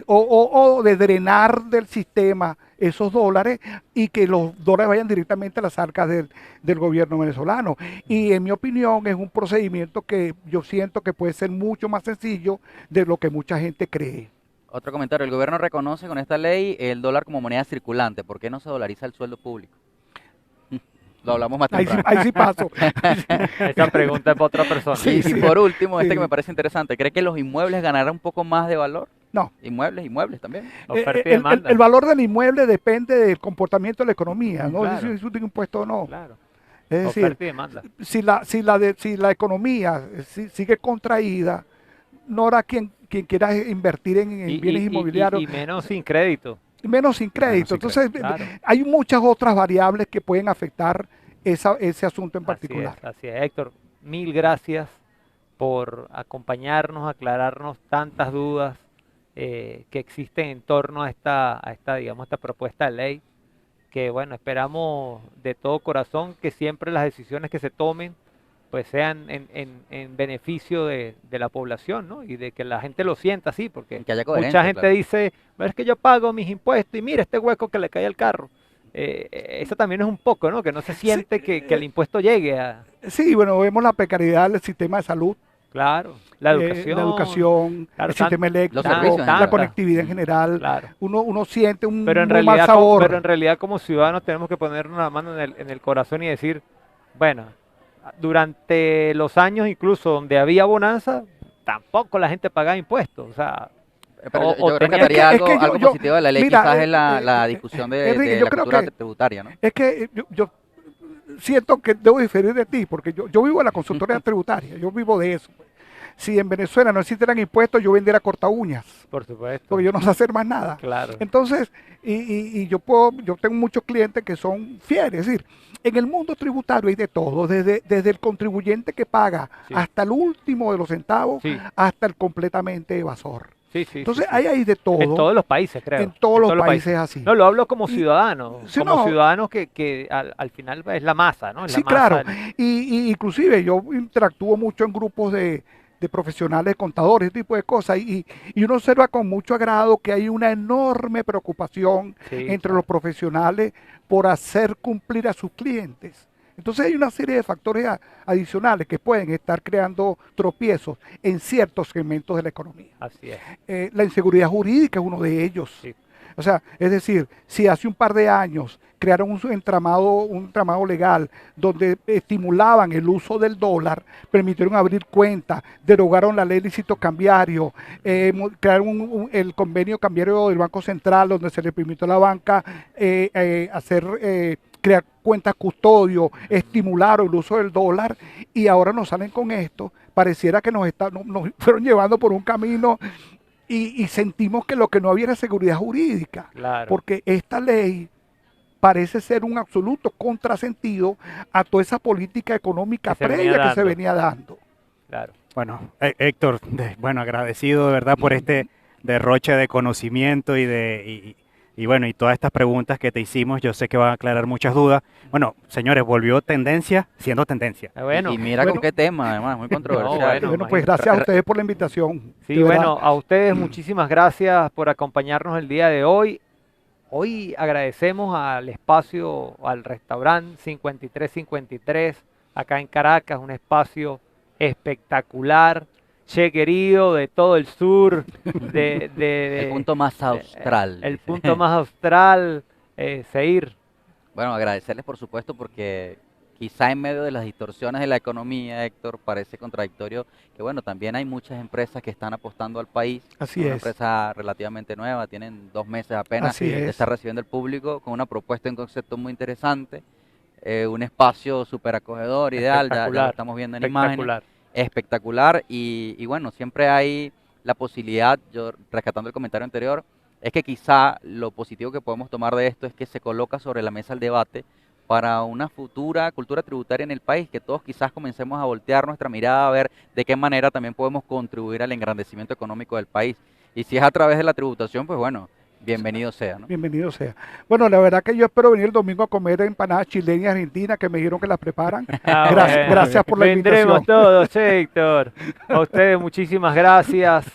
O de drenar del sistema esos dólares y que los dólares vayan directamente a las arcas del gobierno venezolano. Y en mi opinión es un procedimiento que yo siento que puede ser mucho más sencillo de lo que mucha gente cree. Otro comentario, el gobierno reconoce con esta ley el dólar como moneda circulante. ¿Por qué no se dolariza el sueldo público? Lo hablamos más Ahí sí, temprano. ahí sí paso. Esa pregunta es para otra persona. Sí, Y por último, este sí. que me parece interesante, ¿cree que los inmuebles ganarán un poco más de valor? No. Inmuebles también. Oferta y demanda. El valor del inmueble depende del comportamiento de la economía, ¿no? Claro. Si es un impuesto o no. Claro. Es decir, Oferta y demanda. si la economía sigue contraída, no habrá quien quiera invertir en bienes inmobiliarios, Y menos sin crédito. menos sin crédito. Menos sin Entonces, Claro. hay muchas otras variables que pueden afectar ese asunto en particular. Así es, Héctor. Mil gracias por acompañarnos, aclararnos tantas dudas que existen en torno a digamos, esta propuesta de ley. Que bueno, esperamos de todo corazón que siempre las decisiones que se tomen pues sean en beneficio de la población, ¿no? Y de que la gente lo sienta así, porque Que haya mucha coherencia, gente claro. dice, "Pero es que yo pago mis impuestos y mira este hueco que le cae al carro." Eso también es un poco, ¿no? Que no se siente que el impuesto llegue a... Sí, bueno, vemos la precariedad del sistema de salud, Claro, la educación. el Claro, sistema eléctrico, los servicios en la general. conectividad en general. Claro. Uno siente un Pero en muy mal realidad, sabor. pero en realidad como ciudadanos tenemos que ponernos la mano en el corazón y decir, bueno, durante los años incluso donde había bonanza, tampoco la gente pagaba impuestos. O sea, Pero O- yo o creo que tenía- estaría Es que algo yo- positivo de la ley, mira, quizás es la eh, discusión de Enrique, yo la creo cultura que- tributaria, ¿no? Es que yo siento que debo diferir de ti, porque yo vivo en la consultoría tributaria, yo vivo de eso. Pues. Si en Venezuela no existieran impuestos, yo vendiera corta uñas, por supuesto. porque yo no sé hacer más nada. Claro. Entonces, yo tengo muchos clientes que son fieles, es decir, en el mundo tributario hay de todo, desde el contribuyente que paga Sí. hasta el último de los centavos, Sí, hasta el completamente evasor. sí, sí. Entonces, sí, sí. hay de todo, En todos los países, creo. en todos los países así. No, lo hablo como Y- ciudadano, sí, como no. ciudadano que al final es la masa, ¿no? Es la Sí, masa claro. del- Y inclusive yo interactúo mucho en grupos de profesionales, contadores, ese tipo de cosas, y uno observa con mucho agrado que hay una enorme preocupación sí, entre claro. los profesionales por hacer cumplir a sus clientes. Entonces hay una serie de factores adicionales que pueden estar creando tropiezos en ciertos segmentos de la economía. Así es. La inseguridad jurídica es uno de ellos. Sí. O sea, es decir, si hace un par de años crearon un entramado legal donde estimulaban el uso del dólar, permitieron abrir cuentas, derogaron la ley de lícito cambiario, crearon el convenio cambiario del Banco Central donde se le permitió a la banca crear cuentas custodio, estimularon el uso del dólar y ahora nos salen con esto. Pareciera que nos fueron llevando por un camino y sentimos que lo que no había era seguridad jurídica, Claro. porque esta ley parece ser un absoluto contrasentido a toda esa política económica Que se venía previa que se dando. venía dando. Claro. Bueno, Héctor, bueno, agradecido de verdad por este derroche de conocimiento y bueno, y todas estas preguntas que te hicimos, yo sé que van a aclarar muchas dudas. Bueno, señores, volvió tendencia siendo tendencia. Bueno, Y mira bueno. con qué tema, además, muy controversial. bueno, Pues gracias a ustedes por la invitación. sí, de verdad. bueno, a ustedes muchísimas gracias por acompañarnos el día de hoy. Hoy agradecemos al espacio, al restaurante 5353, acá en Caracas, un espacio espectacular, che querido, de todo el sur, El punto más austral. el dice. punto más austral, Seir. Bueno, agradecerles por supuesto porque quizá en medio de las distorsiones de la economía, Héctor, parece contradictorio que bueno, también hay muchas empresas que están apostando al país. Así Es una es. empresa relativamente nueva, tienen 2 meses apenas Así de es. estar recibiendo el público con una propuesta en concepto muy interesante, un espacio súper acogedor, ideal, ya lo Espectacular, estamos viendo en imágenes. espectacular. Espectacular y bueno, siempre hay la posibilidad, yo rescatando el comentario anterior, es que quizá lo positivo que podemos tomar de esto es que se coloca sobre la mesa el debate para una futura cultura tributaria en el país, que todos quizás comencemos a voltear nuestra mirada a ver de qué manera también podemos contribuir al engrandecimiento económico del país. Y si es a través de la tributación, pues bueno, bienvenido sea, ¿no? Bienvenido sea. Bueno, la verdad que yo espero venir el domingo a comer empanadas chilenas y argentinas que me dijeron que las preparan. Ah, Gracias, bueno. gracias por la Vendremos invitación. todos, Héctor. A ustedes muchísimas gracias.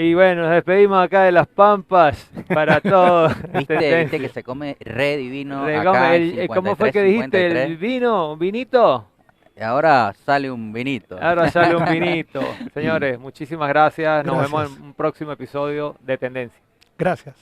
Y bueno, nos despedimos acá de Las Pampas para todos. ¿Viste que se come re divino Recome- acá en ¿Cómo fue 53, que dijiste? ¿El 53? vino? ¿Vinito? Y ahora sale un vinito. Ahora sale un vinito. Señores, muchísimas gracias. Nos vemos Gracias. en un próximo episodio de Tendencia. Gracias.